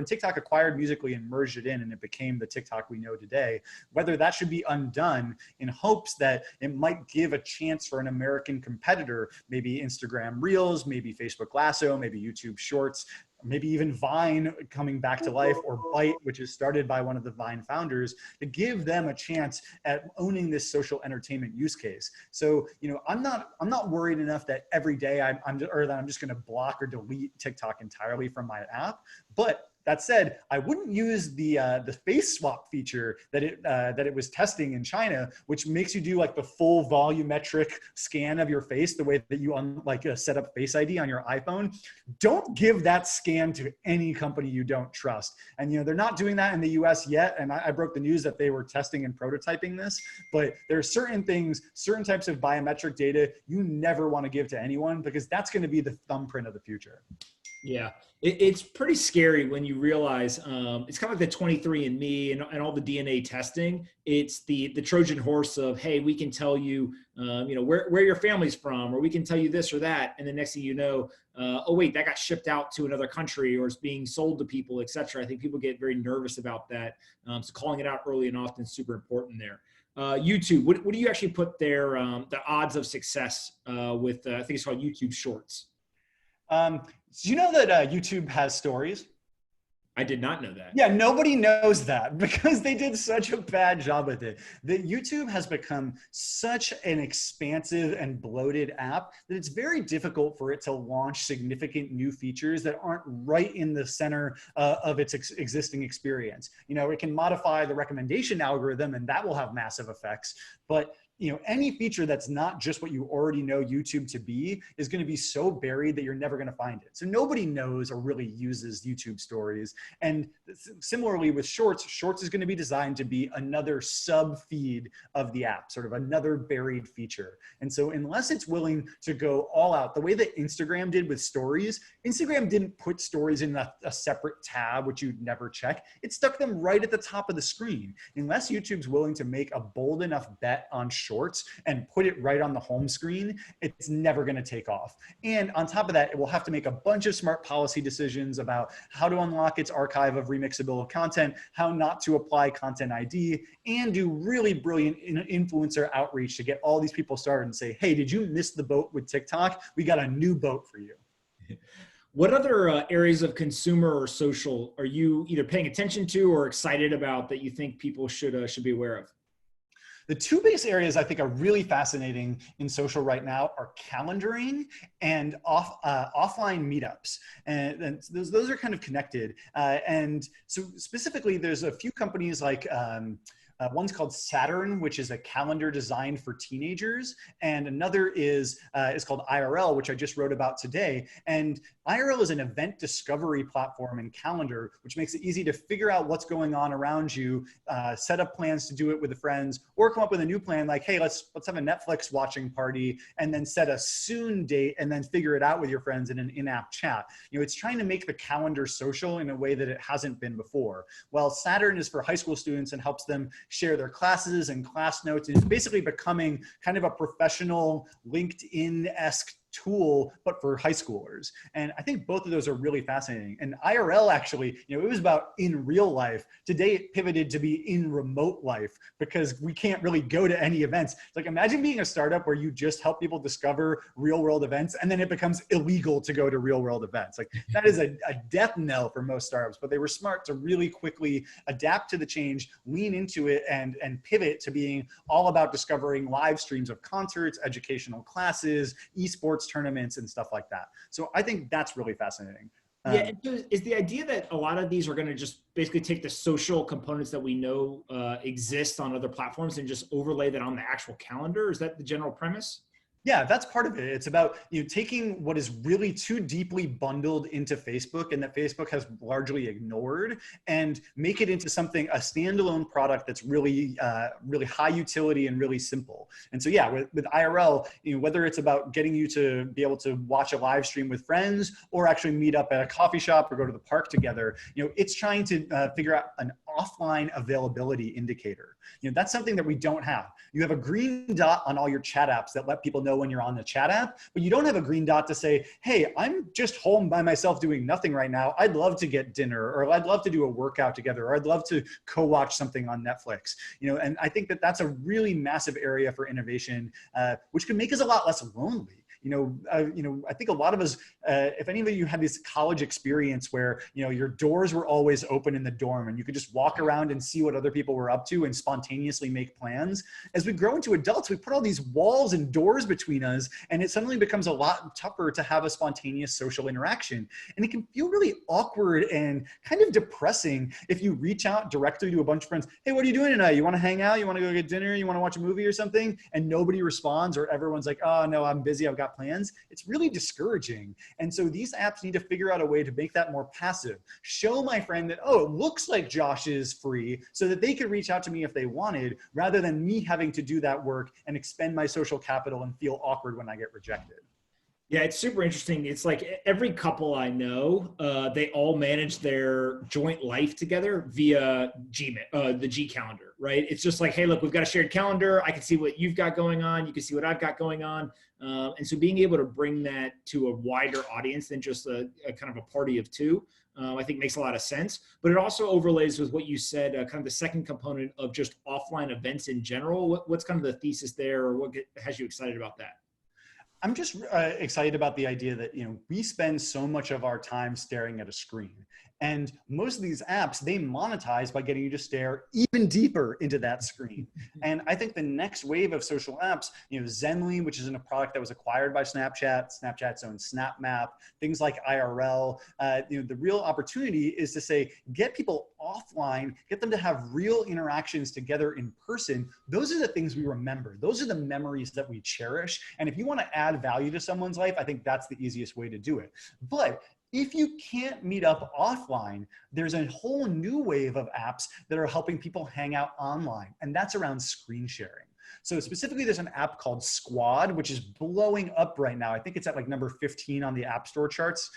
TikTok acquired Musical.ly and merged it in and it became the TikTok we know today, whether that should be undone in hopes that it might give a chance for an American competitor, maybe Instagram Reels, maybe Facebook Lasso, maybe YouTube Shorts, maybe even Vine coming back to life, or Byte, which is started by one of the Vine founders, to give them a chance at owning this social entertainment use case. So, you know, I'm not worried enough that every day I'm just going to block or delete TikTok entirely from my app. But that said, I wouldn't use the face swap feature that it was testing in China, which makes you do like the full volumetric scan of your face, the way that you set up Face ID on your iPhone. Don't give that scan to any company you don't trust. And, you know, they're not doing that in the US yet. And I broke the news that they were testing and prototyping this, but there are certain things, certain types of biometric data you never want to give to anyone, because that's going to be the thumbprint of the future. Yeah, it's pretty scary when you realize it's kind of like the 23andMe and all the DNA testing. It's the Trojan horse of, hey, we can tell you, where your family's from, or we can tell you this or that, and the next thing you know, oh wait, that got shipped out to another country or it's being sold to people, etc. I think people get very nervous about that. So calling it out early and often is super important there. YouTube, what do you actually put there? The odds of success with I think it's called YouTube Shorts. Do you know that YouTube has stories? I did not know that. Yeah, nobody knows that because they did such a bad job with it. That YouTube has become such an expansive and bloated app that it's very difficult for it to launch significant new features that aren't right in the center of its existing experience. You know, it can modify the recommendation algorithm and that will have massive effects, but any feature that's not just what you already know YouTube to be is going to be so buried that you're never going to find it. So nobody knows or really uses YouTube stories. And similarly with Shorts, Shorts is going to be designed to be another sub feed of the app, sort of another buried feature. And so unless it's willing to go all out, the way that Instagram did with stories, Instagram didn't put stories in a separate tab, which you'd never check. It stuck them right at the top of the screen. Unless YouTube's willing to make a bold enough bet on Shorts and put it right on the home screen, it's never going to take off. And on top of that, it will have to make a bunch of smart policy decisions about how to unlock its archive of remixable content, how not to apply Content ID, and do really brilliant influencer outreach to get all these people started and say, hey, did you miss the boat with TikTok? We got a new boat for you. What other areas of consumer or social are you either paying attention to or excited about that you think people should be aware of? The two biggest areas I think are really fascinating in social right now are calendaring and offline meetups. And those are kind of connected. And so specifically, there's a few companies like one's called Saturn, which is a calendar designed for teenagers. And another is called IRL, which I just wrote about today. And IRL is an event discovery platform and calendar, which makes it easy to figure out what's going on around you, set up plans to do it with the friends, or come up with a new plan like, hey, let's have a Netflix watching party, and then set a soon date, and then figure it out with your friends in an in-app chat. It's trying to make the calendar social in a way that it hasn't been before. Well, Saturn is for high school students and helps them share their classes and class notes. It's basically becoming kind of a professional LinkedIn-esque tool, but for high schoolers. And I think both of those are really fascinating. And IRL actually, it was about in real life. Today it pivoted to be in remote life because we can't really go to any events. It's like, imagine being a startup where you just help people discover real world events and then it becomes illegal to go to real world events. Like that is a death knell for most startups, but they were smart to really quickly adapt to the change, lean into it, and pivot to being all about discovering live streams of concerts, educational classes, esports tournaments, and stuff like that. So I think that's really fascinating. Yeah, and so is the idea that a lot of these are going to just basically take the social components that we know exist on other platforms and just overlay that on the actual calendar? Is that the general premise? Yeah, that's part of it. It's about taking what is really too deeply bundled into Facebook and that Facebook has largely ignored and make it into something, a standalone product that's really, really high utility and really simple. And so, yeah, with IRL, whether it's about getting you to be able to watch a live stream with friends or actually meet up at a coffee shop or go to the park together, it's trying to figure out an offline availability indicator. That's something that we don't have. You have a green dot on all your chat apps that let people know when you're on the chat app, but you don't have a green dot to say, hey, I'm just home by myself doing nothing right now. I'd love to get dinner, or I'd love to do a workout together, or I'd love to co-watch something on Netflix. And I think that that's a really massive area for innovation, which can make us a lot less lonely. I think a lot of us, if any of you had this college experience where, your doors were always open in the dorm and you could just walk around and see what other people were up to and spontaneously make plans. As we grow into adults, we put all these walls and doors between us, and it suddenly becomes a lot tougher to have a spontaneous social interaction. And it can feel really awkward and kind of depressing if you reach out directly to a bunch of friends. Hey, what are you doing tonight? You want to hang out? You want to go get dinner? You want to watch a movie or something? And nobody responds, or everyone's like, oh no, I'm busy. I've got plans. It's really discouraging. And so these apps need to figure out a way to make that more passive. Show my friend that, oh, it looks like Josh is free, so that they could reach out to me if they wanted, rather than me having to do that work and expend my social capital and feel awkward when I get rejected. Yeah, it's super interesting. It's like every couple I know, they all manage their joint life together via Gmail, the G calendar, right? It's just like, hey, look, we've got a shared calendar. I can see what you've got going on. You can see what I've got going on. And so being able to bring that to a wider audience than just a kind of a party of two, I think makes a lot of sense. But it also overlays with what you said, kind of the second component of just offline events in general. What's kind of the thesis there, or has you excited about that? I'm just excited about the idea that, we spend so much of our time staring at a screen. And most of these apps, they monetize by getting you to stare even deeper into that screen. And I think the next wave of social apps, Zenly, which is in a product that was acquired by Snapchat, Snapchat's own Snap Map, things like IRL, the real opportunity is to say, get people offline, get them to have real interactions together in person. Those are the things we remember. Those are the memories that we cherish. And if you want to add value to someone's life, I think that's the easiest way to do it. But if you can't meet up offline, there's a whole new wave of apps that are helping people hang out online, and that's around screen sharing. So specifically, there's an app called Squad, which is blowing up right now. I think it's at like number 15 on the App Store charts.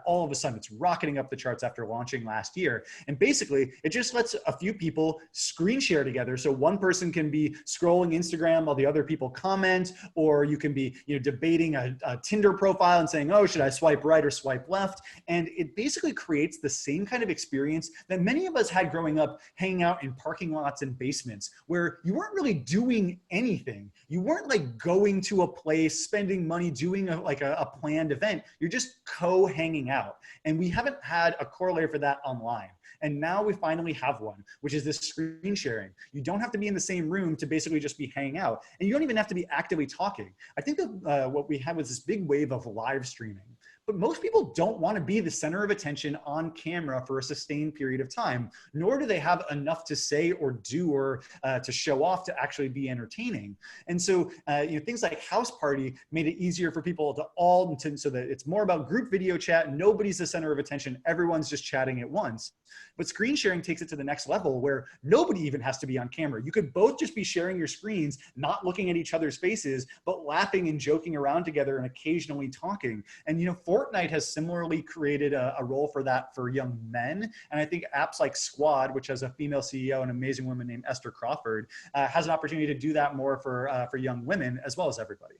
All of a sudden, it's rocketing up the charts after launching last year. And basically, it just lets a few people screen share together. So one person can be scrolling Instagram while the other people comment, or you can be debating a Tinder profile and saying, oh, should I swipe right or swipe left? And it basically creates the same kind of experience that many of us had growing up, hanging out in parking lots and basements, where you weren't really doing anything. You weren't like going to a place, spending money, doing a planned event. You're just hanging out. And we haven't had a corollary for that online. And now we finally have one, which is this screen sharing. You don't have to be in the same room to basically just be hanging out. And you don't even have to be actively talking. I think that what we had was this big wave of live streaming. But most people don't want to be the center of attention on camera for a sustained period of time, nor do they have enough to say or do or to show off to actually be entertaining. And so things like House Party made it easier for people so that it's more about group video chat. Nobody's the center of attention. Everyone's just chatting at once. But screen sharing takes it to the next level where nobody even has to be on camera. You could both just be sharing your screens, not looking at each other's faces, but laughing and joking around together and occasionally talking. And Fortnite has similarly created a role for that for young men. And I think apps like Squad, which has a female CEO, an amazing woman named Esther Crawford, has an opportunity to do that more for young women as well as everybody.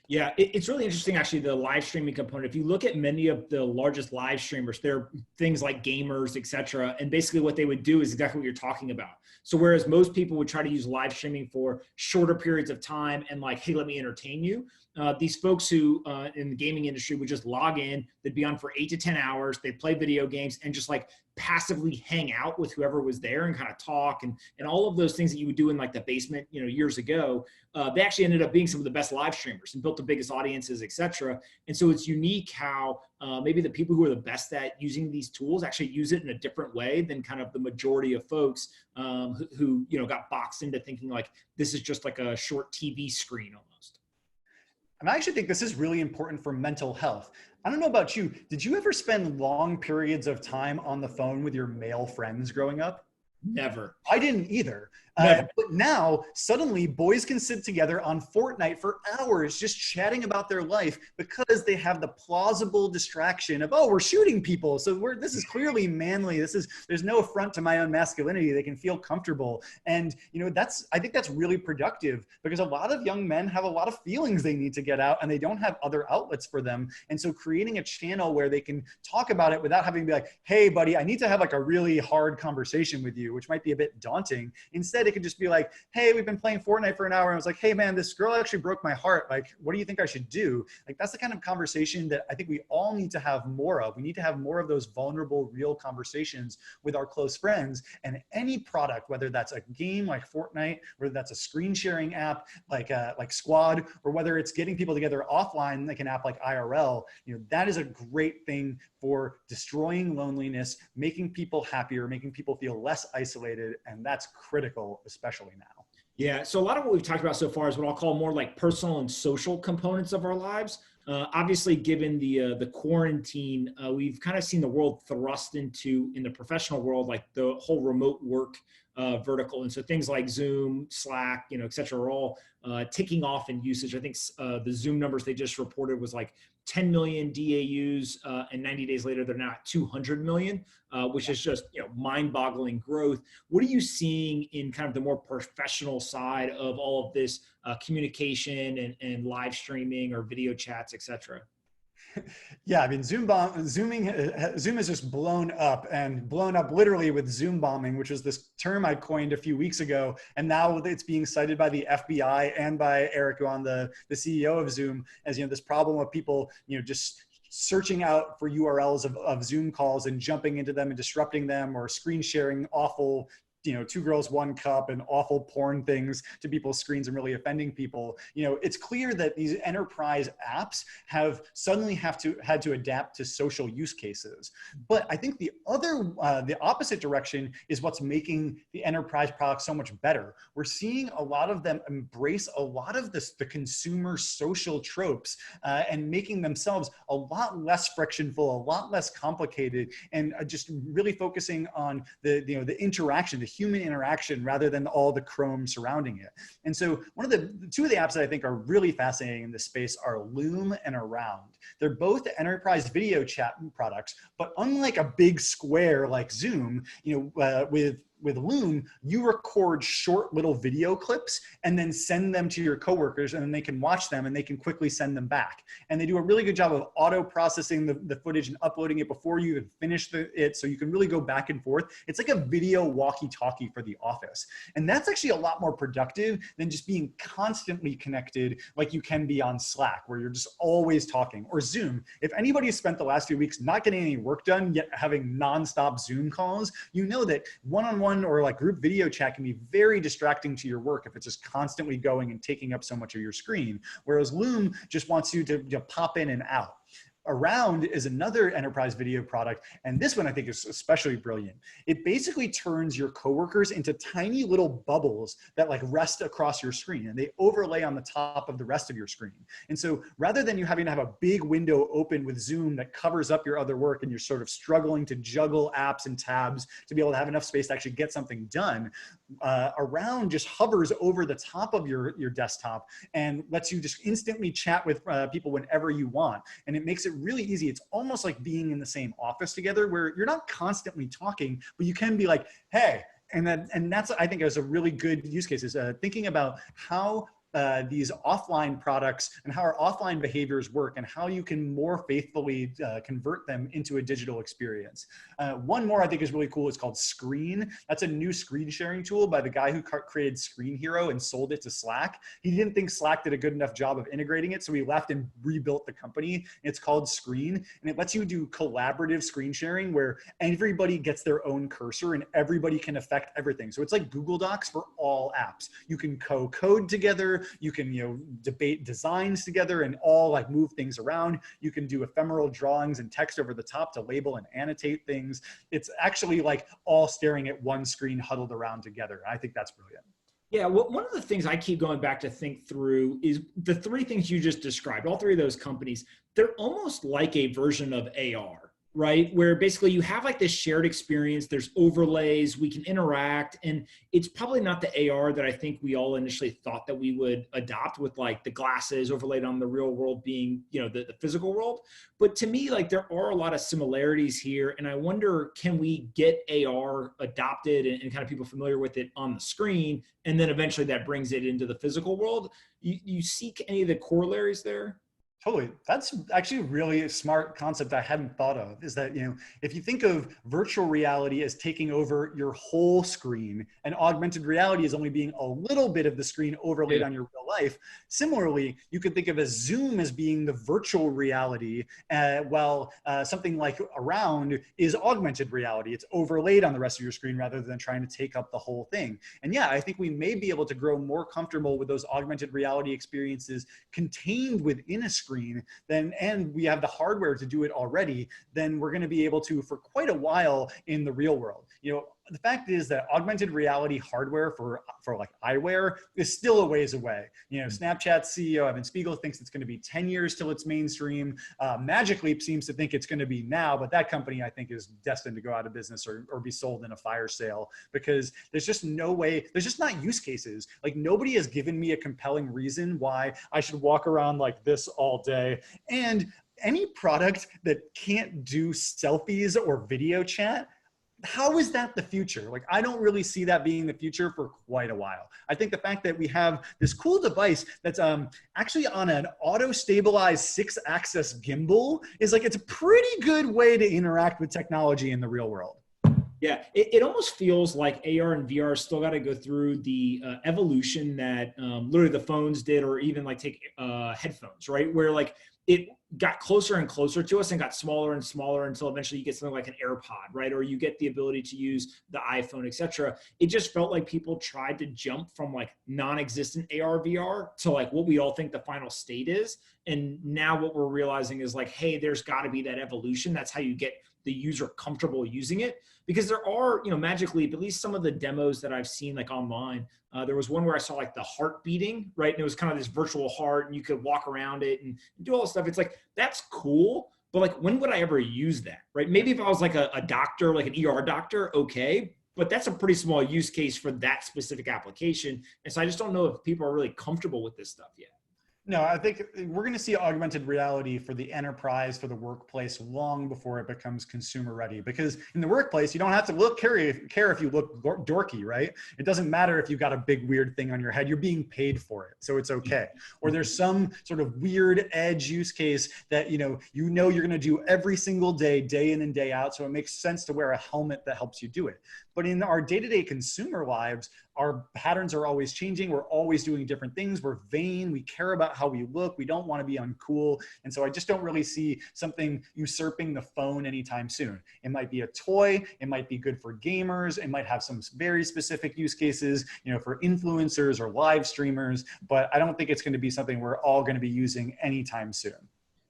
Yeah, it's really interesting, actually, the live streaming component. If you look at many of the largest live streamers, they're things like gamers, et cetera. And basically what they would do is exactly what you're talking about. So whereas most people would try to use live streaming for shorter periods of time and like, hey, let me entertain you. These folks who in the gaming industry would just log in, they'd be on for 8 to 10 hours, they'd play video games and just like passively hang out with whoever was there and kind of talk and all of those things that you would do in like the basement, years ago. They actually ended up being some of the best live streamers and built the biggest audiences, et cetera. And so it's unique how maybe the people who are the best at using these tools actually use it in a different way than kind of the majority of folks who got boxed into thinking like this is just like a short TV screen almost. And I actually think this is really important for mental health. I don't know about you. Did you ever spend long periods of time on the phone with your male friends growing up? Never. I didn't either. Never. But now, suddenly, boys can sit together on Fortnite for hours just chatting about their life because they have the plausible distraction of, oh, we're shooting people. So this is clearly manly. There's no affront to my own masculinity. They can feel comfortable. And, I think that's really productive because a lot of young men have a lot of feelings they need to get out and they don't have other outlets for them. And so creating a channel where they can talk about it without having to be like, hey, buddy, I need to have like a really hard conversation with you, which might be a bit daunting. Instead, it could just be like, hey, we've been playing Fortnite for an hour. And I was like, hey man, this girl actually broke my heart. Like, what do you think I should do? Like, that's the kind of conversation that I think we all need to have more of. We need to have more of those vulnerable, real conversations with our close friends. And any product, whether that's a game like Fortnite, whether that's a screen sharing app like Squad, or whether it's getting people together offline like an app like IRL, that is a great thing for destroying loneliness, making people happier, making people feel less isolated. And that's critical, especially now. Yeah. So a lot of what we've talked about so far is what I'll call more like personal and social components of our lives. Obviously, given the quarantine, we've kind of seen the world thrust into, in the professional world, like the whole remote work vertical. And so things like Zoom, Slack, et cetera, are all ticking off in usage. I think the Zoom numbers they just reported was like 10 million DAUs, and 90 days later, they're now at 200 million, which is just mind-boggling growth. What are you seeing in kind of the more professional side of all of this communication and live streaming or video chats, et cetera? Yeah, I mean, Zoom has just blown up, and blown up literally with Zoom bombing, which was this term I coined a few weeks ago. And now it's being cited by the FBI and by Eric Yuan, the CEO of Zoom, as this problem of people, just searching out for URLs of Zoom calls and jumping into them and disrupting them, or screen sharing awful, two girls, one cup, and awful porn things to people's screens and really offending people. It's clear that these enterprise apps have suddenly had to adapt to social use cases. But I think the opposite direction is what's making the enterprise product so much better. We're seeing a lot of them embrace a lot of the consumer social tropes, and making themselves a lot less frictionful, a lot less complicated, and just really focusing on the interaction, the human interaction, rather than all the chrome surrounding it. And so two of the apps that I think are really fascinating in this space are Loom and Around. They're both enterprise video chat products, but unlike a big square like Zoom, with Loom, you record short little video clips and then send them to your coworkers, and then they can watch them and they can quickly send them back. And they do a really good job of auto processing the footage and uploading it before you even finish it. So you can really go back and forth. It's like a video walkie-talkie for the office. And that's actually a lot more productive than just being constantly connected like you can be on Slack, where you're just always talking, or Zoom. If anybody has spent the last few weeks not getting any work done, yet having nonstop Zoom calls, that one-on-one or like group video chat can be very distracting to your work if it's just constantly going and taking up so much of your screen. Whereas Loom just wants you to pop in and out. Around is another enterprise video product, and this one I think is especially brilliant. It basically turns your coworkers into tiny little bubbles that like rest across your screen, and they overlay on the top of the rest of your screen. And so rather than you having to have a big window open with Zoom that covers up your other work and you're sort of struggling to juggle apps and tabs to be able to have enough space to actually get something done, Around just hovers over the top of your desktop and lets you just instantly chat with people whenever you want. And it makes it really easy. It's almost like being in the same office together, where you're not constantly talking, but you can be like, hey, and that's, I think, is a really good use case, is thinking about how these offline products and how our offline behaviors work, and how you can more faithfully convert them into a digital experience. One more I think is really cool. It's called Screen. That's a new screen sharing tool by the guy who created Screen Hero and sold it to Slack. He didn't think Slack did a good enough job of integrating it, so he left and rebuilt the company. It's called Screen, and it lets you do collaborative screen sharing where everybody gets their own cursor and everybody can affect everything. So it's like Google Docs for all apps. You can co-code together. You can, debate designs together and all like move things around. You can do ephemeral drawings and text over the top to label and annotate things. It's actually like all staring at one screen huddled around together. I think that's brilliant. Yeah, well, one of the things I keep going back to think through is the three things you just described. All three of those companies, they're almost like a version of AR. Right? Where basically you have like this shared experience, there's overlays, we can interact, and it's probably not the AR that I think we all initially thought that we would adopt, with like the glasses overlaid on the real world being, the physical world. But to me, like, there are a lot of similarities here, and I wonder, can we get AR adopted and kind of people familiar with it on the screen, and then eventually that brings it into the physical world? You seek any of the corollaries there? Totally. That's actually a really smart concept I hadn't thought of, is that, if you think of virtual reality as taking over your whole screen and augmented reality as only being a little bit of the screen overlaid on your real life, similarly, you could think of as Zoom as being the virtual reality, while something like Around is augmented reality. It's overlaid on the rest of your screen rather than trying to take up the whole thing. And yeah, I think we may be able to grow more comfortable with those augmented reality experiences contained within a screen, and we have the hardware to do it already, then we're going to be able to for quite a while in the real world. the fact is that augmented reality hardware for like eyewear is still a ways away. You know, Snapchat's CEO Evan Spiegel thinks it's going to be 10 years till it's mainstream. Magic Leap seems to think it's going to be now, but that company I think is destined to go out of business or be sold in a fire sale, because there's just no way, there's just not use cases. Like, nobody has given me a compelling reason why I should walk around like this all day. And any product that can't do selfies or video chat, how is that the future? Like, I don't really see that being the future for quite a while. I think the fact that we have this cool device that's actually on an auto-stabilized 6-axis gimbal is like, it's a pretty good way to interact with technology in the real world. Yeah, it almost feels like AR and VR still got to go through the evolution that literally the phones did, or even like take headphones, right? Where like it got closer and closer to us and got smaller and smaller until eventually you get something like an AirPod, right? Or you get the ability to use the iPhone, etc. It just felt like people tried to jump from like non-existent AR, VR to like what we all think the final state is. And now what we're realizing is like, hey, there's got to be that evolution. That's how you get the user comfortable using it. Because there are, you know, Magic Leap, at least some of the demos that I've seen like online, there was one where I saw like the heart beating, right? And it was kind of this virtual heart and you could walk around it and do all this stuff. It's like, that's cool. But like, when would I ever use that, right? Maybe if I was like a doctor, like an ER doctor, okay. But that's a pretty small use case for that specific application. And so I just don't know if people are really comfortable with this stuff yet. No, I think we're going to see augmented reality for the enterprise, for the workplace, long before it becomes consumer ready. Because in the workplace, you don't have to care if you look dorky, right? It doesn't matter if you've got a big weird thing on your head. You're being paid for it, so it's okay. Or there's some sort of weird edge use case that you know you're going to do every single day, day in and day out. So it makes sense to wear a helmet that helps you do it. But in our day-to-day consumer lives, our patterns are always changing. We're always doing different things. We're vain. We care about how we look. We don't want to be uncool. And so I just don't really see something usurping the phone anytime soon. It might be a toy. It might be good for gamers. It might have some very specific use cases, you know, for influencers or live streamers. But I don't think it's going to be something we're all going to be using anytime soon.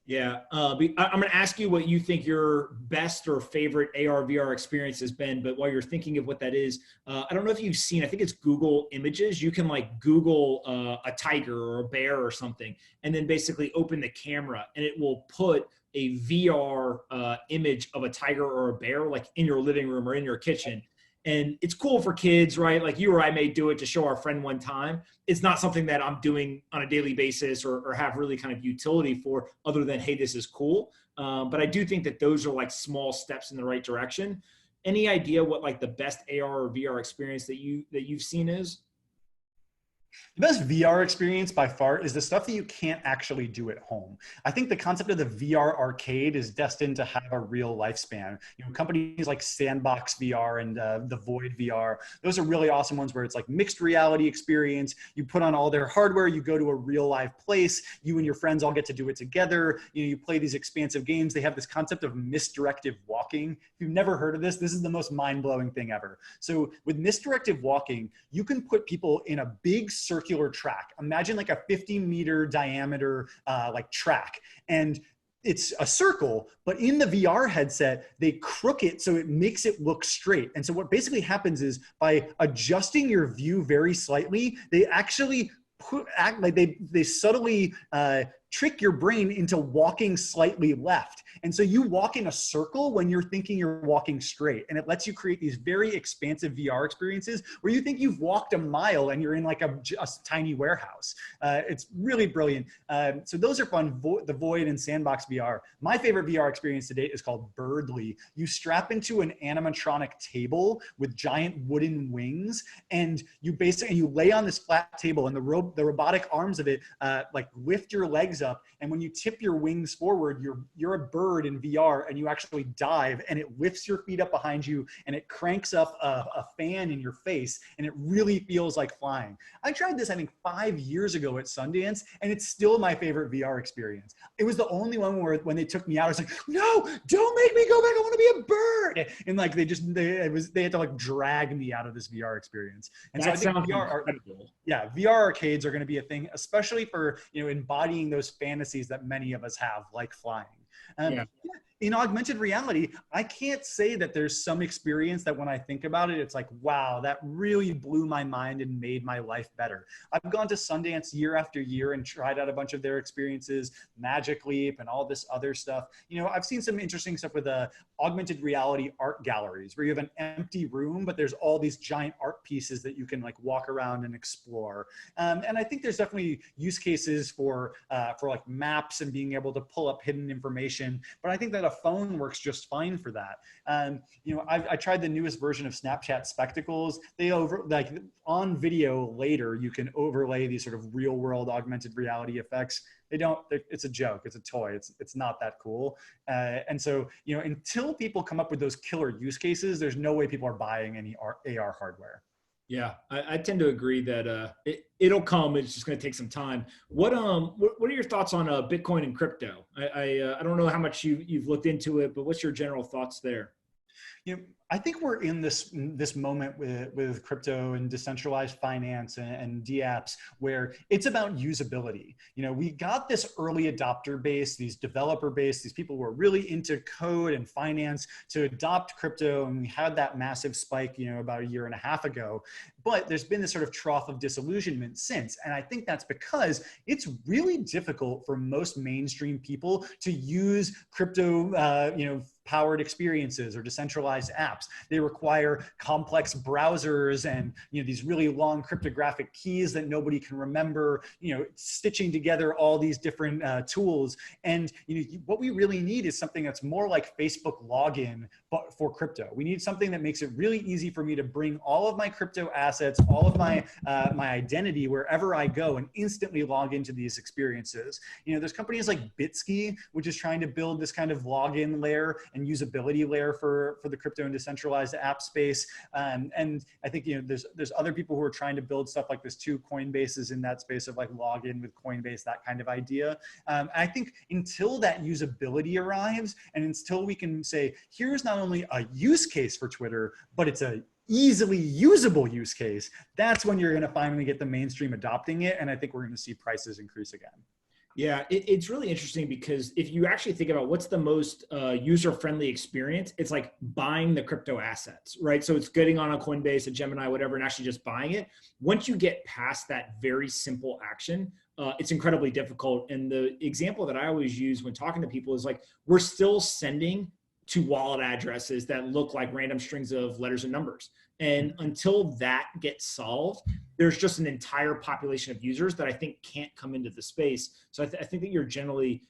Yeah, I'm going to ask you what you think your best or favorite AR VR experience has been. But while you're thinking of what that is, I don't know if you've seen, I think it's Google Images. You can like Google a tiger or a bear or something, and then basically open the camera and it will put a VR image of a tiger or a bear like in your living room or in your kitchen. And it's cool for kids, right? Like you or I may do it to show our friend one time. It's not something that I'm doing on a daily basis or have really kind of utility for, other than, hey, this is cool. But I do think that those are like small steps in the right direction. Any idea what like the best AR or VR experience that you've seen is? The best VR experience by far is the stuff that you can't actually do at home. I think the concept of the VR arcade is destined to have a real lifespan. You know, companies like Sandbox VR and the Void VR, those are really awesome ones where it's like mixed reality experience. You put on all their hardware, you go to a real live place, you and your friends all get to do it together. You know, you play these expansive games. They have this concept of misdirective walking. If you've never heard of this, this is the most mind-blowing thing ever. So with misdirective walking, you can put people in a big circular track. Imagine like a 50-meter diameter like track, and it's a circle, but in the VR headset, they crook it so it makes it look straight. And so what basically happens is by adjusting your view very slightly, they actually act like they subtly trick your brain into walking slightly left. And so you walk in a circle when you're thinking you're walking straight. And it lets you create these very expansive VR experiences where you think you've walked a mile and you're in like a tiny warehouse. It's really brilliant. So those are fun, the Void and Sandbox VR. My favorite VR experience to date is called Birdly. You strap into an animatronic table with giant wooden wings, and you basically, you lay on this flat table, and the robotic arms of it like lift your legs up, and when you tip your wings forward, you're a bird in VR, and you actually dive, and it lifts your feet up behind you, and it cranks up a fan in your face, and it really feels like flying. I tried this I think 5 years ago at Sundance, and it's still my favorite VR experience. It was the only one where when they took me out, I was like, no, don't make me go back, I want to be a bird. And like they had to like drag me out of this VR experience. And That so I think VR arcades are going to be a thing, especially for, you know, embodying those fantasies that many of us have, like flying. Yeah. In augmented reality, I can't say that there's some experience that when I think about it, it's like, wow, that really blew my mind and made my life better. I've gone to Sundance year after year and tried out a bunch of their experiences, Magic Leap and all this other stuff. You know, I've seen some interesting stuff with augmented reality art galleries where you have an empty room, but there's all these giant art pieces that you can like walk around and explore. And I think there's definitely use cases for like maps and being able to pull up hidden information. But I think that a phone works just fine for that. You know, I tried the newest version of Snapchat Spectacles. They on video later, you can overlay these sort of real world augmented reality effects. It's a joke. It's a toy. It's not that cool. And so, you know, until people come up with those killer use cases, there's no way people are buying any AR hardware. Yeah, I tend to agree that it'll come. It's just going to take some time. What are your thoughts on Bitcoin and crypto? I don't know how much you've looked into it, but what's your general thoughts there? You know, I think we're in this moment with crypto and decentralized finance and dApps where it's about usability. You know, we got this early adopter base, these developer base, these people who are really into code and finance to adopt crypto, and we had that massive spike, you know, about a year and a half ago. But there's been this sort of trough of disillusionment since, and I think that's because it's really difficult for most mainstream people to use crypto, you know, powered experiences or decentralized apps. They require complex browsers and, you know, these really long cryptographic keys that nobody can remember, you know, stitching together all these different tools. And, you know, what we really need is something that's more like Facebook login, but for crypto. We need something that makes it really easy for me to bring all of my crypto assets, all of my my identity wherever I go and instantly log into these experiences. You know, there's companies like Bitsky, which is trying to build this kind of login layer and usability layer for the crypto and decentralized app space. And I think, you know, there's other people who are trying to build stuff like this too. Coinbase is in that space of like login with Coinbase, that kind of idea. I think until that usability arrives and until we can say, here's not only a use case for Twitter, but it's a easily usable use case, that's when you're going to finally get the mainstream adopting it. And I think we're going to see prices increase again. Yeah, it's really interesting because if you actually think about what's the most user-friendly experience, it's like buying the crypto assets, right? So it's getting on a Coinbase, a Gemini, whatever, and actually just buying it. Once you get past that very simple action, it's incredibly difficult. And the example that I always use when talking to people is like, we're still sending to wallet addresses that look like random strings of letters and numbers. And until that gets solved, there's just an entire population of users that I think can't come into the space. So I think that you're generally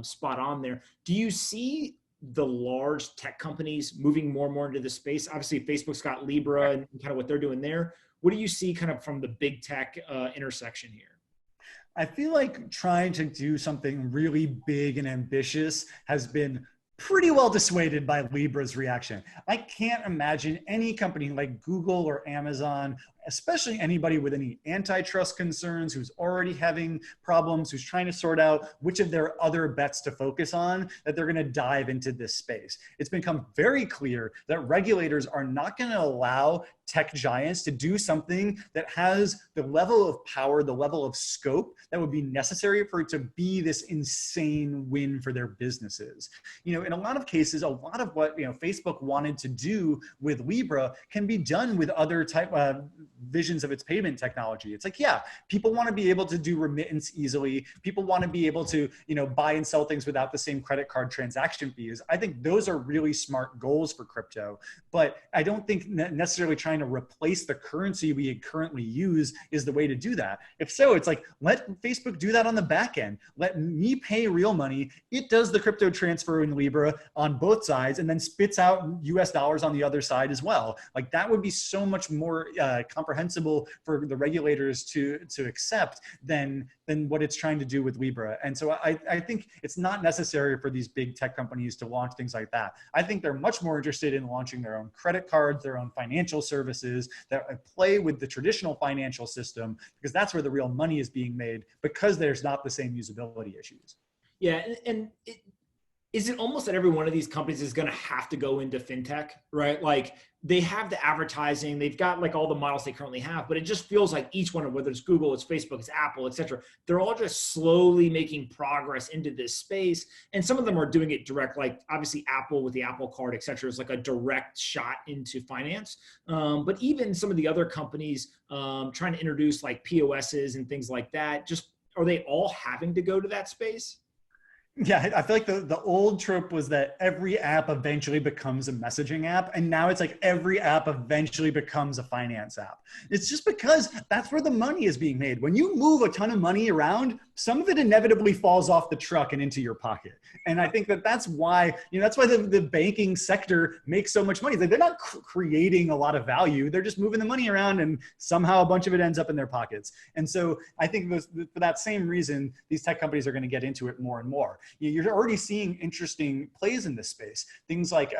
spot on there. Do you see the large tech companies moving more and more into the space? Obviously, Facebook's got Libra and kind of what they're doing there. What do you see kind of from the big tech intersection here? I feel like trying to do something really big and ambitious has been pretty well dissuaded by Libra's reaction. I can't imagine any company like Google or Amazon, especially anybody with any antitrust concerns, who's already having problems, who's trying to sort out which of their other bets to focus on, that they're going to dive into this space. It's become very clear that regulators are not going to allow tech giants to do something that has the level of power, the level of scope that would be necessary for it to be this insane win for their businesses. You know, in a lot of cases, a lot of what, you know, Facebook wanted to do with Libra can be done with other type of visions of its payment technology. It's like, yeah, people want to be able to do remittance easily. People want to be able to, you know, buy and sell things without the same credit card transaction fees. I think those are really smart goals for crypto, but I don't think necessarily trying to replace the currency we currently use is the way to do that. If so, it's like, let Facebook do that on the back end. Let me pay real money. It does the crypto transfer in Libra on both sides and then spits out US dollars on the other side as well. Like that would be so much more comprehensible for the regulators to accept than what it's trying to do with Libra. And so I think it's not necessary for these big tech companies to launch things like that. I think they're much more interested in launching their own credit cards, their own financial services that play with the traditional financial system, because that's where the real money is being made, because there's not the same usability issues. Yeah, is it almost that every one of these companies is going to have to go into FinTech, right? Like they have the advertising, they've got like all the models they currently have, but it just feels like each one of, whether it's Google, it's Facebook, it's Apple, et cetera, they're all just slowly making progress into this space. And some of them are doing it direct, like obviously Apple with the Apple Card, et cetera, is like a direct shot into finance. But even some of the other companies trying to introduce like POSs and things like that, just are they all having to go to that space? Yeah, I feel like the old trope was that every app eventually becomes a messaging app. And now it's like every app eventually becomes a finance app. It's just because that's where the money is being made. When you move a ton of money around, some of it inevitably falls off the truck and into your pocket. And I think that that's why, that's why the banking sector makes so much money. Like they're not creating a lot of value. They're just moving the money around and somehow a bunch of it ends up in their pockets. And so I think for that same reason, these tech companies are going to get into it more and more. You're already seeing interesting plays in this space. Things like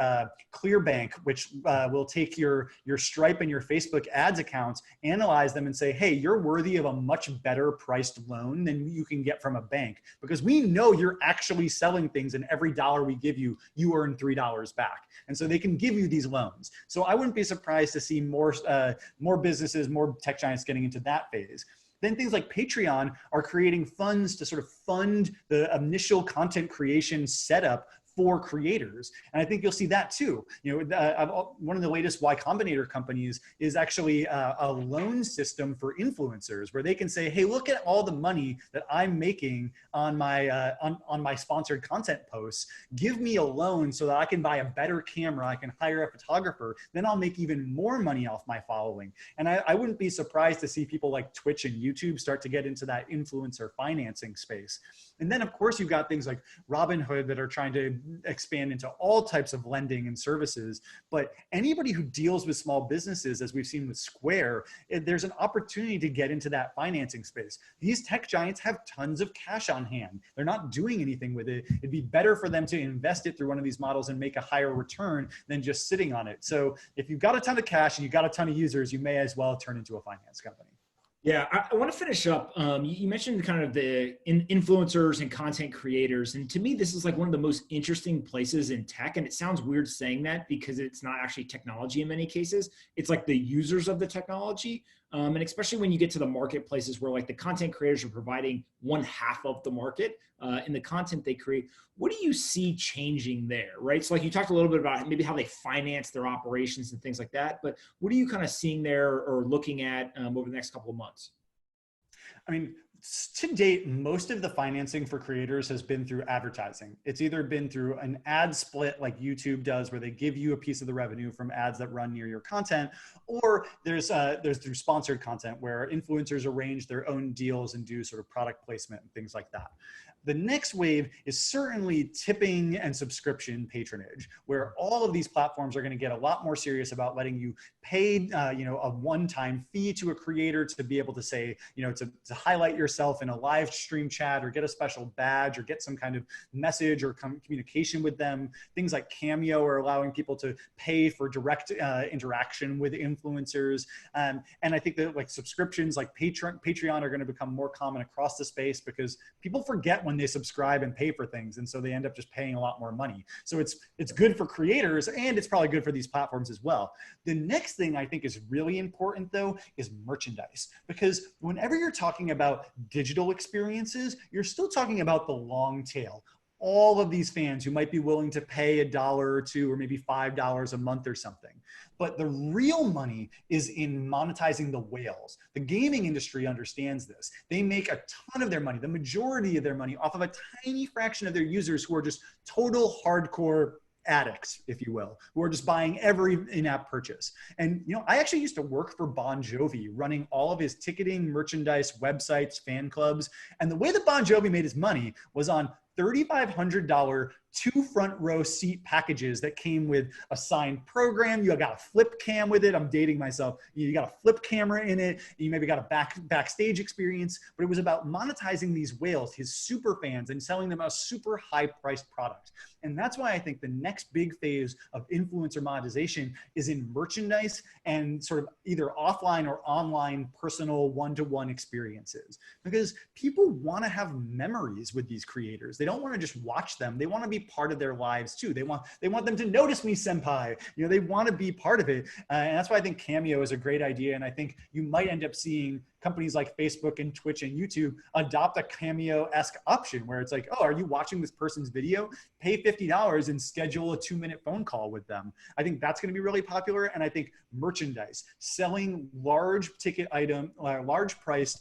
Clearbank, which will take your Stripe and your Facebook ads accounts, analyze them and say, hey, you're worthy of a much better priced loan than you can get from a bank, because we know you're actually selling things and every dollar we give you, you earn $3 back. And so they can give you these loans. So I wouldn't be surprised to see more businesses, more tech giants getting into that phase. Then things like Patreon are creating funds to sort of fund the initial content creation setup for creators. And I think you'll see that too. One of the latest Y Combinator companies is actually a loan system for influencers where they can say, hey, look at all the money that I'm making on my on my sponsored content posts. Give me a loan so that I can buy a better camera, I can hire a photographer, then I'll make even more money off my following. And I wouldn't be surprised to see people like Twitch and YouTube start to get into that influencer financing space. And then of course you've got things like Robinhood that are trying to expand into all types of lending and services. But anybody who deals with small businesses, as we've seen with Square, there's an opportunity to get into that financing space. These tech giants have tons of cash on hand. They're not doing anything with it. It'd be better for them to invest it through one of these models and make a higher return than just sitting on it. So if you've got a ton of cash and you've got a ton of users, you may as well turn into a finance company. Yeah, I want to finish up. You mentioned kind of the influencers and content creators. And to me, this is like one of the most interesting places in tech. And it sounds weird saying that because it's not actually technology in many cases. It's like the users of the technology. And especially when you get to the marketplaces where like the content creators are providing one half of the market in the content they create. What do you see changing there, right? So like you talked a little bit about maybe how they finance their operations and things like that, but what are you kind of seeing there or looking at over the next couple of months? I mean, to date, most of the financing for creators has been through advertising. It's either been through an ad split like YouTube does, where they give you a piece of the revenue from ads that run near your content, or there's through sponsored content where influencers arrange their own deals and do sort of product placement and things like that. The next wave is certainly tipping and subscription patronage, where all of these platforms are going to get a lot more serious about letting you pay, a one-time fee to a creator to be able to say, to highlight yourself in a live stream chat or get a special badge or get some kind of message or communication with them. Things like Cameo are allowing people to pay for direct interaction with influencers. And I think that like subscriptions like Patreon are going to become more common across the space because people forget when they subscribe and pay for things. And so they end up just paying a lot more money. So it's good for creators and it's probably good for these platforms as well. The next thing I think is really important though is merchandise, because whenever you're talking about digital experiences, you're still talking about the long tail. All of these fans who might be willing to pay $1 or $2 or maybe $5 a month or something. But the real money is in monetizing the whales. The gaming industry understands this. They make a ton of their money, the majority of their money, off of a tiny fraction of their users who are just total hardcore addicts, if you will, who are just buying every in-app purchase. And, I actually used to work for Bon Jovi, running all of his ticketing, merchandise, websites, fan clubs. And the way that Bon Jovi made his money was on $3,500 2 front row seat packages that came with a signed program. You got a flip cam with it. I'm dating myself. You got a flip camera in it. You maybe got a backstage experience, but it was about monetizing these whales, his super fans, and selling them a super high priced product. And that's why I think the next big phase of influencer monetization is in merchandise and sort of either offline or online personal one-to-one experiences, because people want to have memories with these creators. They don't want to just watch them. They want to be part of their lives too. They want them to notice me, senpai. You know, they want to be part of it. And that's why I think Cameo is a great idea. And I think you might end up seeing companies like Facebook and Twitch and YouTube adopt a Cameo-esque option where it's like, oh, are you watching this person's video? Pay $50 and schedule a 2-minute phone call with them. I think that's going to be really popular. And I think merchandise, selling large ticket item, large priced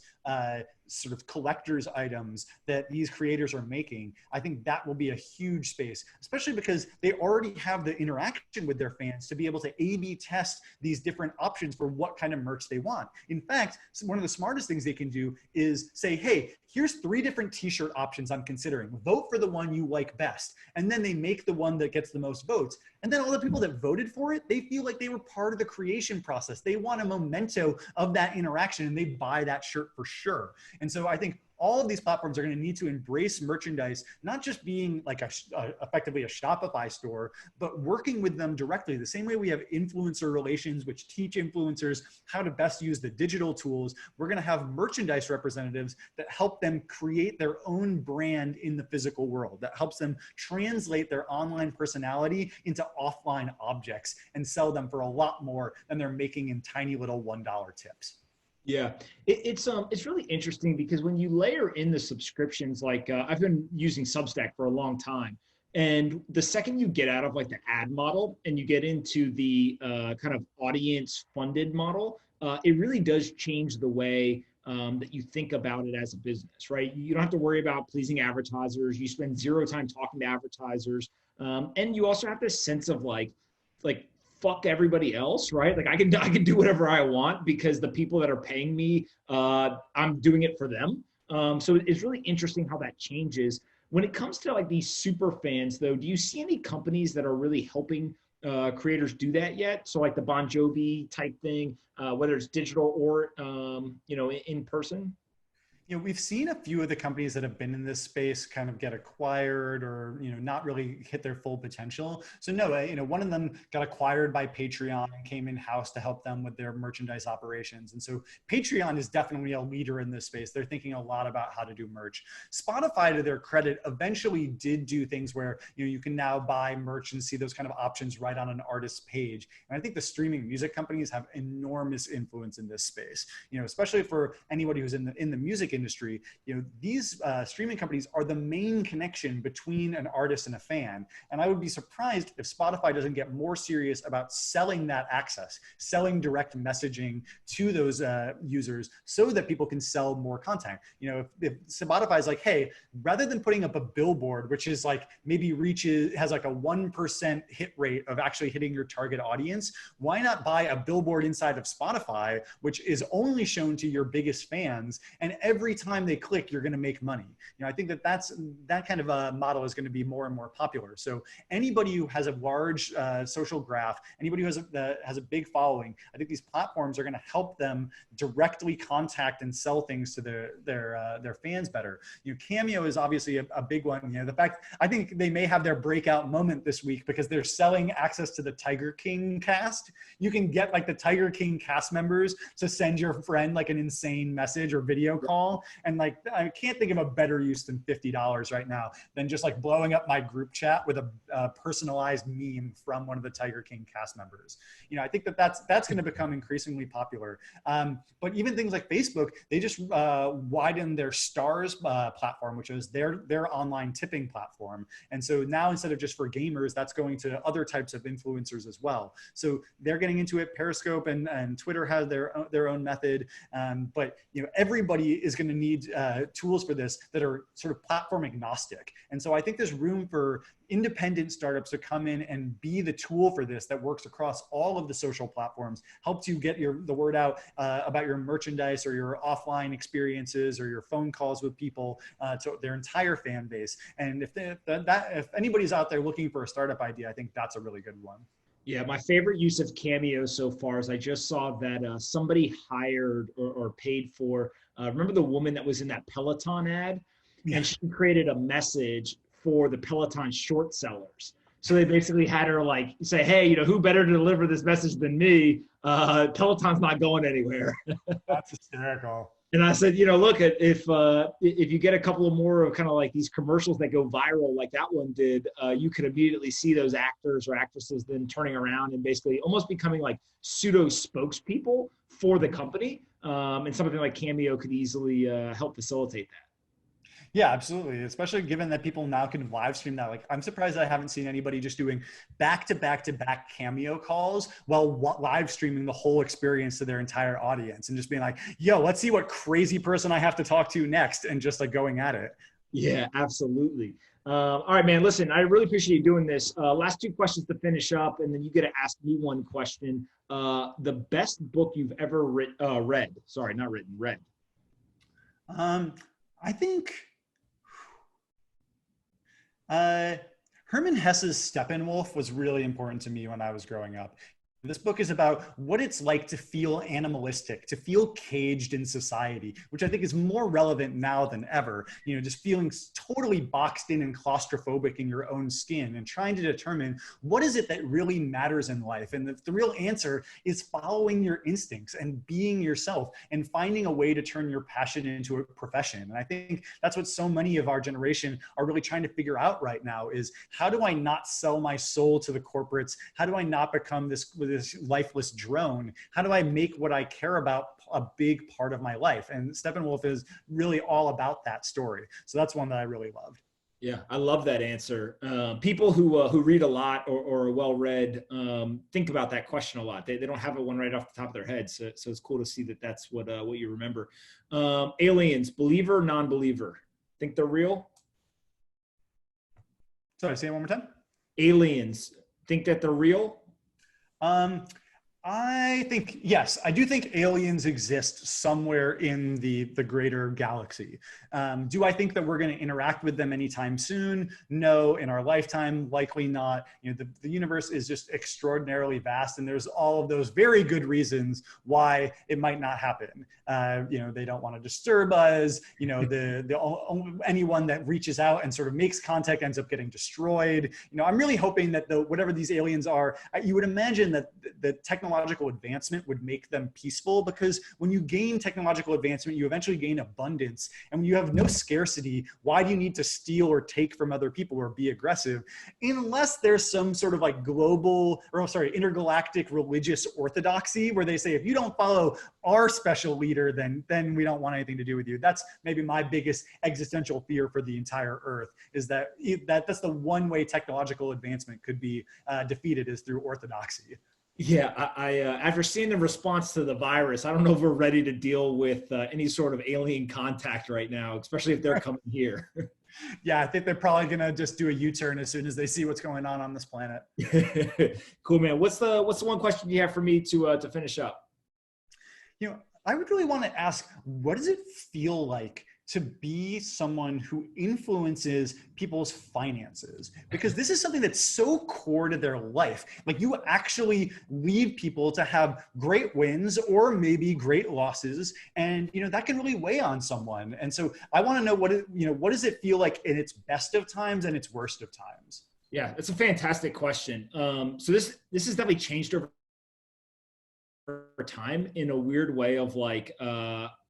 sort of collector's items that these creators are making, I think that will be a huge space, especially because they already have the interaction with their fans to be able to A/B test these different options for what kind of merch they want. In fact, one of the smartest things they can do is say, hey, here's 3 different t-shirt options I'm considering. Vote for the one you like best. And then they make the one that gets the most votes. And then all the people that voted for it, they feel like they were part of the creation process. They want a memento of that interaction and they buy that shirt for sure. And so I think all of these platforms are going to need to embrace merchandise, not just being like effectively a Shopify store, but working with them directly. The same way we have influencer relations, which teach influencers how to best use the digital tools, we're going to have merchandise representatives that help them create their own brand in the physical world, that helps them translate their online personality into offline objects and sell them for a lot more than they're making in tiny little $1 tips. Yeah, it's really interesting because when you layer in the subscriptions, like I've been using Substack for a long time, and the second you get out of like the ad model and you get into the kind of audience funded model, it really does change the way that you think about it as a business, right? You don't have to worry about pleasing advertisers. You spend 0 time talking to advertisers, and you also have this sense of like fuck everybody else, right? Like I can do whatever I want because the people that are paying me, I'm doing it for them. So it's really interesting how that changes. When it comes to like these super fans though, do you see any companies that are really helping creators do that yet? So like the Bon Jovi type thing, whether it's digital or, in person? You know, we've seen a few of the companies that have been in this space kind of get acquired or, not really hit their full potential. So no, one of them got acquired by Patreon and came in-house to help them with their merchandise operations. And so Patreon is definitely a leader in this space. They're thinking a lot about how to do merch. Spotify, to their credit, eventually did do things where, you can now buy merch and see those kind of options right on an artist's page. And I think the streaming music companies have enormous influence in this space, especially for anybody who's in the music industry. These streaming companies are the main connection between an artist and a fan. And I would be surprised if Spotify doesn't get more serious about selling that access, selling direct messaging to those users so that people can sell more content. If Spotify is like, hey, rather than putting up a billboard, which is like maybe has like a 1% hit rate of actually hitting your target audience, why not buy a billboard inside of Spotify, which is only shown to your biggest fans, and every time they click, you're going to make money. I think that kind of a model is going to be more and more popular. So anybody who has a large social graph, anybody who has a big following, I think these platforms are going to help them directly contact and sell things to their fans better. Cameo is obviously a big one. The fact, I think they may have their breakout moment this week because they're selling access to the Tiger King cast. You can get like the Tiger King cast members to send your friend like an insane message or video call. And like, I can't think of a better use than $50 right now than just like blowing up my group chat with a personalized meme from one of the Tiger King cast members. I think that's going to become increasingly popular. But even things like Facebook, they just widened their Stars platform, which is their online tipping platform. And so now instead of just for gamers, that's going to other types of influencers as well. So they're getting into it. Periscope and Twitter has their own method. But everybody is going to need tools for this that are sort of platform agnostic. And so I think there's room for independent startups to come in and be the tool for this that works across all of the social platforms, helps you get the word out about your merchandise or your offline experiences or your phone calls with people to their entire fan base. And if anybody's out there looking for a startup idea, I think that's a really good one. Yeah, my favorite use of Cameo so far is I just saw that somebody hired or paid for, remember the woman that was in that Peloton ad? Yeah. And she created a message for the Peloton short sellers. So they basically had her like say, hey, who better to deliver this message than me? Peloton's not going anywhere. That's hysterical. And I said, look, if you get a couple of more of kind of like these commercials that go viral, like that one did, you could immediately see those actors or actresses then turning around and basically almost becoming like pseudo spokespeople for the company. And something like Cameo could easily help facilitate that. Yeah, absolutely. Especially given that people now can live stream that. Like, I'm surprised I haven't seen anybody just doing back to back to back Cameo calls while live streaming the whole experience to their entire audience and just being like, yo, let's see what crazy person I have to talk to next, and just like going at it. Yeah, absolutely. All right, man. Listen, I really appreciate you doing this. Last two questions to finish up, and then you get to ask me one question. The best book you've ever read? Sorry, not written, read. I think Hermann Hesse's Steppenwolf was really important to me when I was growing up. This book is about what it's like to feel animalistic, to feel caged in society, which I think is more relevant now than ever. Just feeling totally boxed in and claustrophobic in your own skin and trying to determine what is it that really matters in life. And the real answer is following your instincts and being yourself and finding a way to turn your passion into a profession. And I think that's what so many of our generation are really trying to figure out right now is, how do I not sell my soul to the corporates? How do I not become this lifeless drone? How do I make what I care about a big part of my life? And Steppenwolf is really all about that story. So that's one that I really loved. Yeah, I love that answer. People who read a lot or are well read think about that question a lot. They don't have one right off the top of their head. So it's cool to see that that's what you remember. Aliens, believer, non-believer. Think they're real? Sorry, say it one more time. Aliens, think that they're real? I think, yes, I do think aliens exist somewhere in the greater galaxy. Do I think that we're going to interact with them anytime soon? No. In our lifetime, likely not. The universe is just extraordinarily vast, and there's all of those very good reasons why it might not happen. They don't want to disturb us. Anyone that reaches out and sort of makes contact ends up getting destroyed. I'm really hoping that whatever these aliens are, you would imagine that the technological advancement would make them peaceful, because when you gain technological advancement, you eventually gain abundance. And when you have no scarcity, why do you need to steal or take from other people or be aggressive? Unless there's some sort of like intergalactic religious orthodoxy where they say, if you don't follow our special leader, then we don't want anything to do with you. That's maybe my biggest existential fear for the entire Earth, is that's the one way technological advancement could be defeated, is through orthodoxy. Yeah, I after seeing the response to the virus, I don't know if we're ready to deal with any sort of alien contact right now, especially if they're coming here. Yeah, I think they're probably going to just do a U-turn as soon as they see what's going on this planet. Cool, man. What's the one question you have for me to finish up? I would really want to ask, what does it feel like to be someone who influences people's finances? Because this is something that's so core to their life. Like, you actually lead people to have great wins or maybe great losses. And, that can really weigh on someone. And so I want to know what does it feel like in its best of times and its worst of times? Yeah, it's a fantastic question. So this has definitely changed over time in a weird way of like,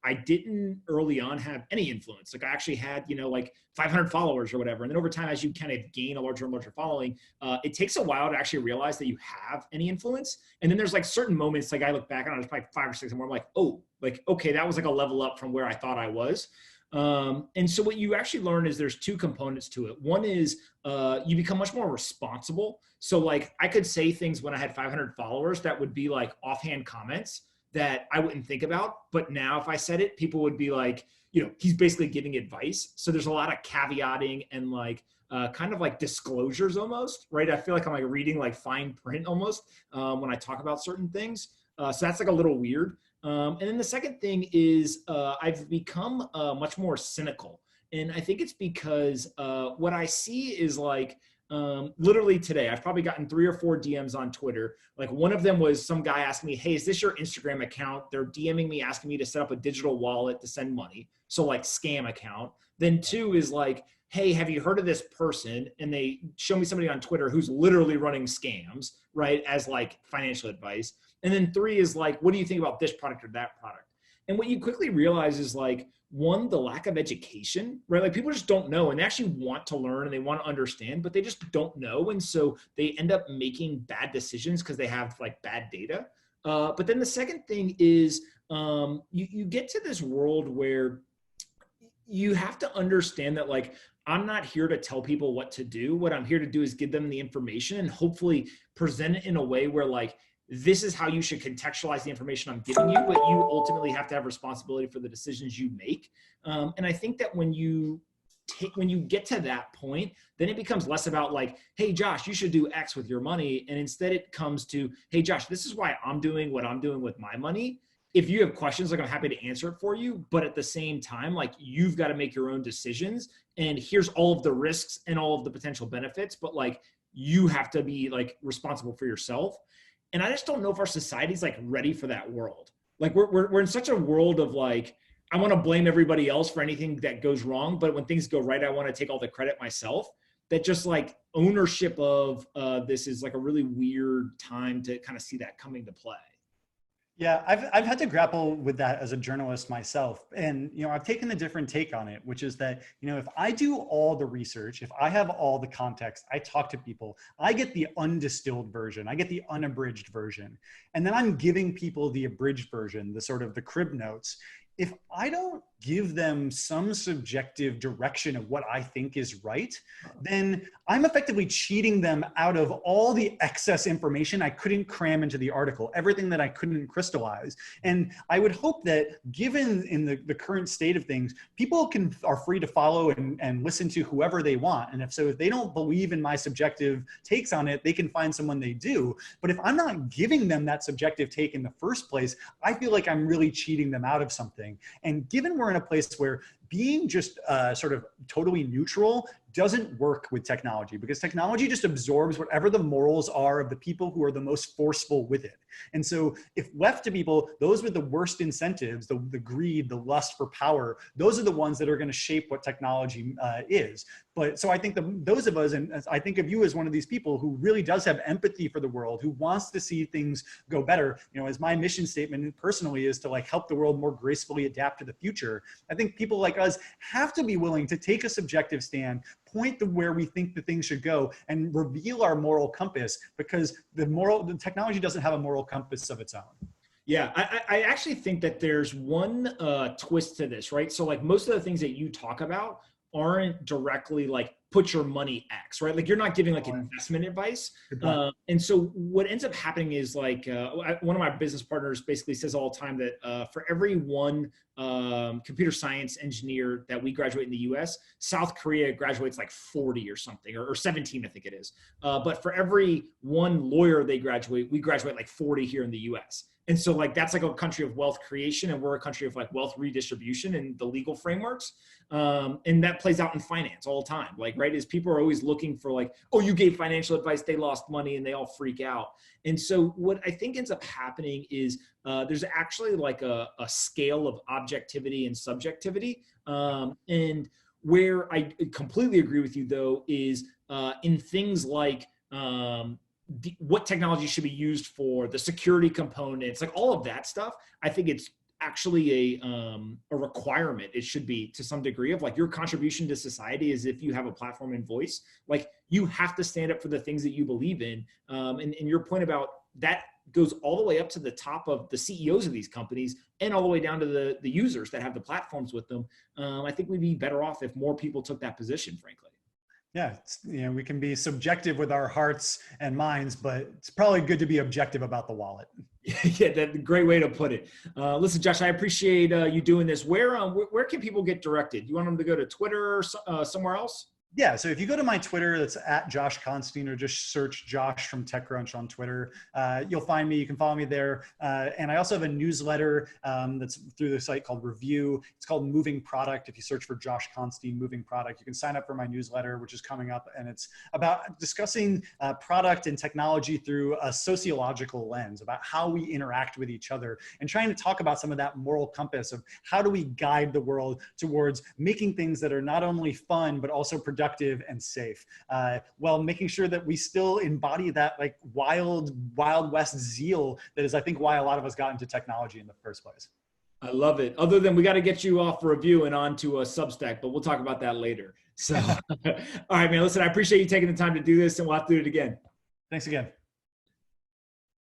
I didn't early on have any influence. Like, I actually had, like 500 followers or whatever. And then over time, as you kind of gain a larger and larger following, it takes a while to actually realize that you have any influence. And then there's like certain moments, like I look back on it, it's probably 5 or 6, and where I'm like, oh, like, okay, that was like a level up from where I thought I was. And so what you actually learn is there's 2 components to it. One is you become much more responsible. So like, I could say things when I had 500 followers that would be like offhand comments that I wouldn't think about. But now if I said it, people would be like, he's basically giving advice. So there's a lot of caveating and like kind of like disclosures almost, right? I feel like I'm like reading like fine print almost when I talk about certain things. So that's like a little weird. And then the second thing is I've become much more cynical. And I think it's because what I see is like, literally today, I've probably gotten 3 or 4 DMs on Twitter. Like, one of them was some guy asking me, hey, is this your Instagram account? They're DMing me, asking me to set up a digital wallet to send money. So like, scam account. Then 2 is like, hey, have you heard of this person? And they show me somebody on Twitter who's literally running scams, right? As like financial advice. And then 3 is like, what do you think about this product or that product? And what you quickly realize is like, one, the lack of education, right? Like people just don't know and they actually want to learn and they want to understand, but they just don't know. And so they end up making bad decisions because they have like bad data. But then the second thing is you get to this world where you have to understand that like I'm not here to tell people what to do. What I'm here to do is give them the information and hopefully present it in a way where like this is how you should contextualize the information I'm giving you, but you ultimately have to have responsibility for the decisions you make. And I think that when you get to that point, then it becomes less about like, hey, Josh, you should do X with your money. And instead it comes to, hey, Josh, this is why I'm doing what I'm doing with my money. If you have questions, like I'm happy to answer it for you. But at the same time, like you've got to make your own decisions. And here's all of the risks and all of the potential benefits. But like you have to be like responsible for yourself. And I just don't know if our society's like ready for that world. Like we're in such a world of like, I want to blame everybody else for anything that goes wrong. But when things go right, I want to take all the credit myself. That just like ownership of this is like a really weird time to kind of see that coming to play. Yeah, I've had to grapple with that as a journalist myself. And, I've taken a different take on it, which is that, if I do all the research, if I have all the context, I talk to people, I get the undistilled version, I get the unabridged version. And then I'm giving people the abridged version, the sort of the crib notes. If I don't give them some subjective direction of what I think is right, then I'm effectively cheating them out of all the excess information I couldn't cram into the article, everything that I couldn't crystallize. And I would hope that given in the current state of things, people are free to follow and listen to whoever they want. And if they don't believe in my subjective takes on it, they can find someone they do. But if I'm not giving them that subjective take in the first place, I feel like I'm really cheating them out of something. And given we're in a place where being just sort of totally neutral doesn't work with technology, because technology just absorbs whatever the morals are of the people who are the most forceful with it. And so if left to people, those with the worst incentives, the greed, the lust for power, those are the ones that are going to shape what technology is. But so I think those of us, and I think of you as one of these people who really does have empathy for the world, who wants to see things go better, as my mission statement personally is to like help the world more gracefully adapt to the future. I think people like us have to be willing to take a subjective stand, point to where we think the things should go, and reveal our moral compass, because the technology doesn't have a moral compass of its own. Yeah, I actually think that there's one twist to this, right? So like most of the things that you talk about aren't directly like put your money X, right? Like you're not giving like investment advice. And so what ends up happening is like one of my business partners basically says all the time that for every one computer science engineer that we graduate in the US, South Korea graduates like 40 or something, or 17, I think it is. But for every one lawyer we graduate like 40 here in the US. And so like, that's like a country of wealth creation, and we're a country of like wealth redistribution and the legal frameworks. And that plays out in finance all the time. Like, right, is people are always looking for like, oh, you gave financial advice, they lost money, and they all freak out. And so what I think ends up happening is there's actually like a scale of objectivity and subjectivity. And where I completely agree with you though, is in things like, what technology should be used for, the security components, like all of that stuff. I think it's actually a requirement. It should be to some degree of like your contribution to society is if you have a platform and voice, like you have to stand up for the things that you believe in. And your point about that goes all the way up to the top of the CEOs of these companies and all the way down to the users that have the platforms with them. I think we'd be better off if more people took that position, frankly. Yeah, we can be subjective with our hearts and minds, but it's probably good to be objective about the wallet. Yeah, that's a great way to put it. Listen, Josh, I appreciate you doing this. Where can people get directed? You want them to go to Twitter or somewhere else? Yeah, so if you go to my Twitter, that's at Josh Constine, or just search Josh from TechCrunch on Twitter, you'll find me. You can follow me there. And I also have a newsletter that's through the site called Review. It's called Moving Product. If you search for Josh Constine, Moving Product, you can sign up for my newsletter, which is coming up. And it's about discussing product and technology through a sociological lens, about how we interact with each other, and trying to talk about some of that moral compass of how do we guide the world towards making things that are not only fun, but also productive and safe, while making sure that we still embody that like wild West zeal that is, I think, why a lot of us got into technology in the first place. I love it. Other than we got to get you off review and onto a Substack, but we'll talk about that later. So, all right, man, listen, I appreciate you taking the time to do this, and we'll have to do it again. Thanks again.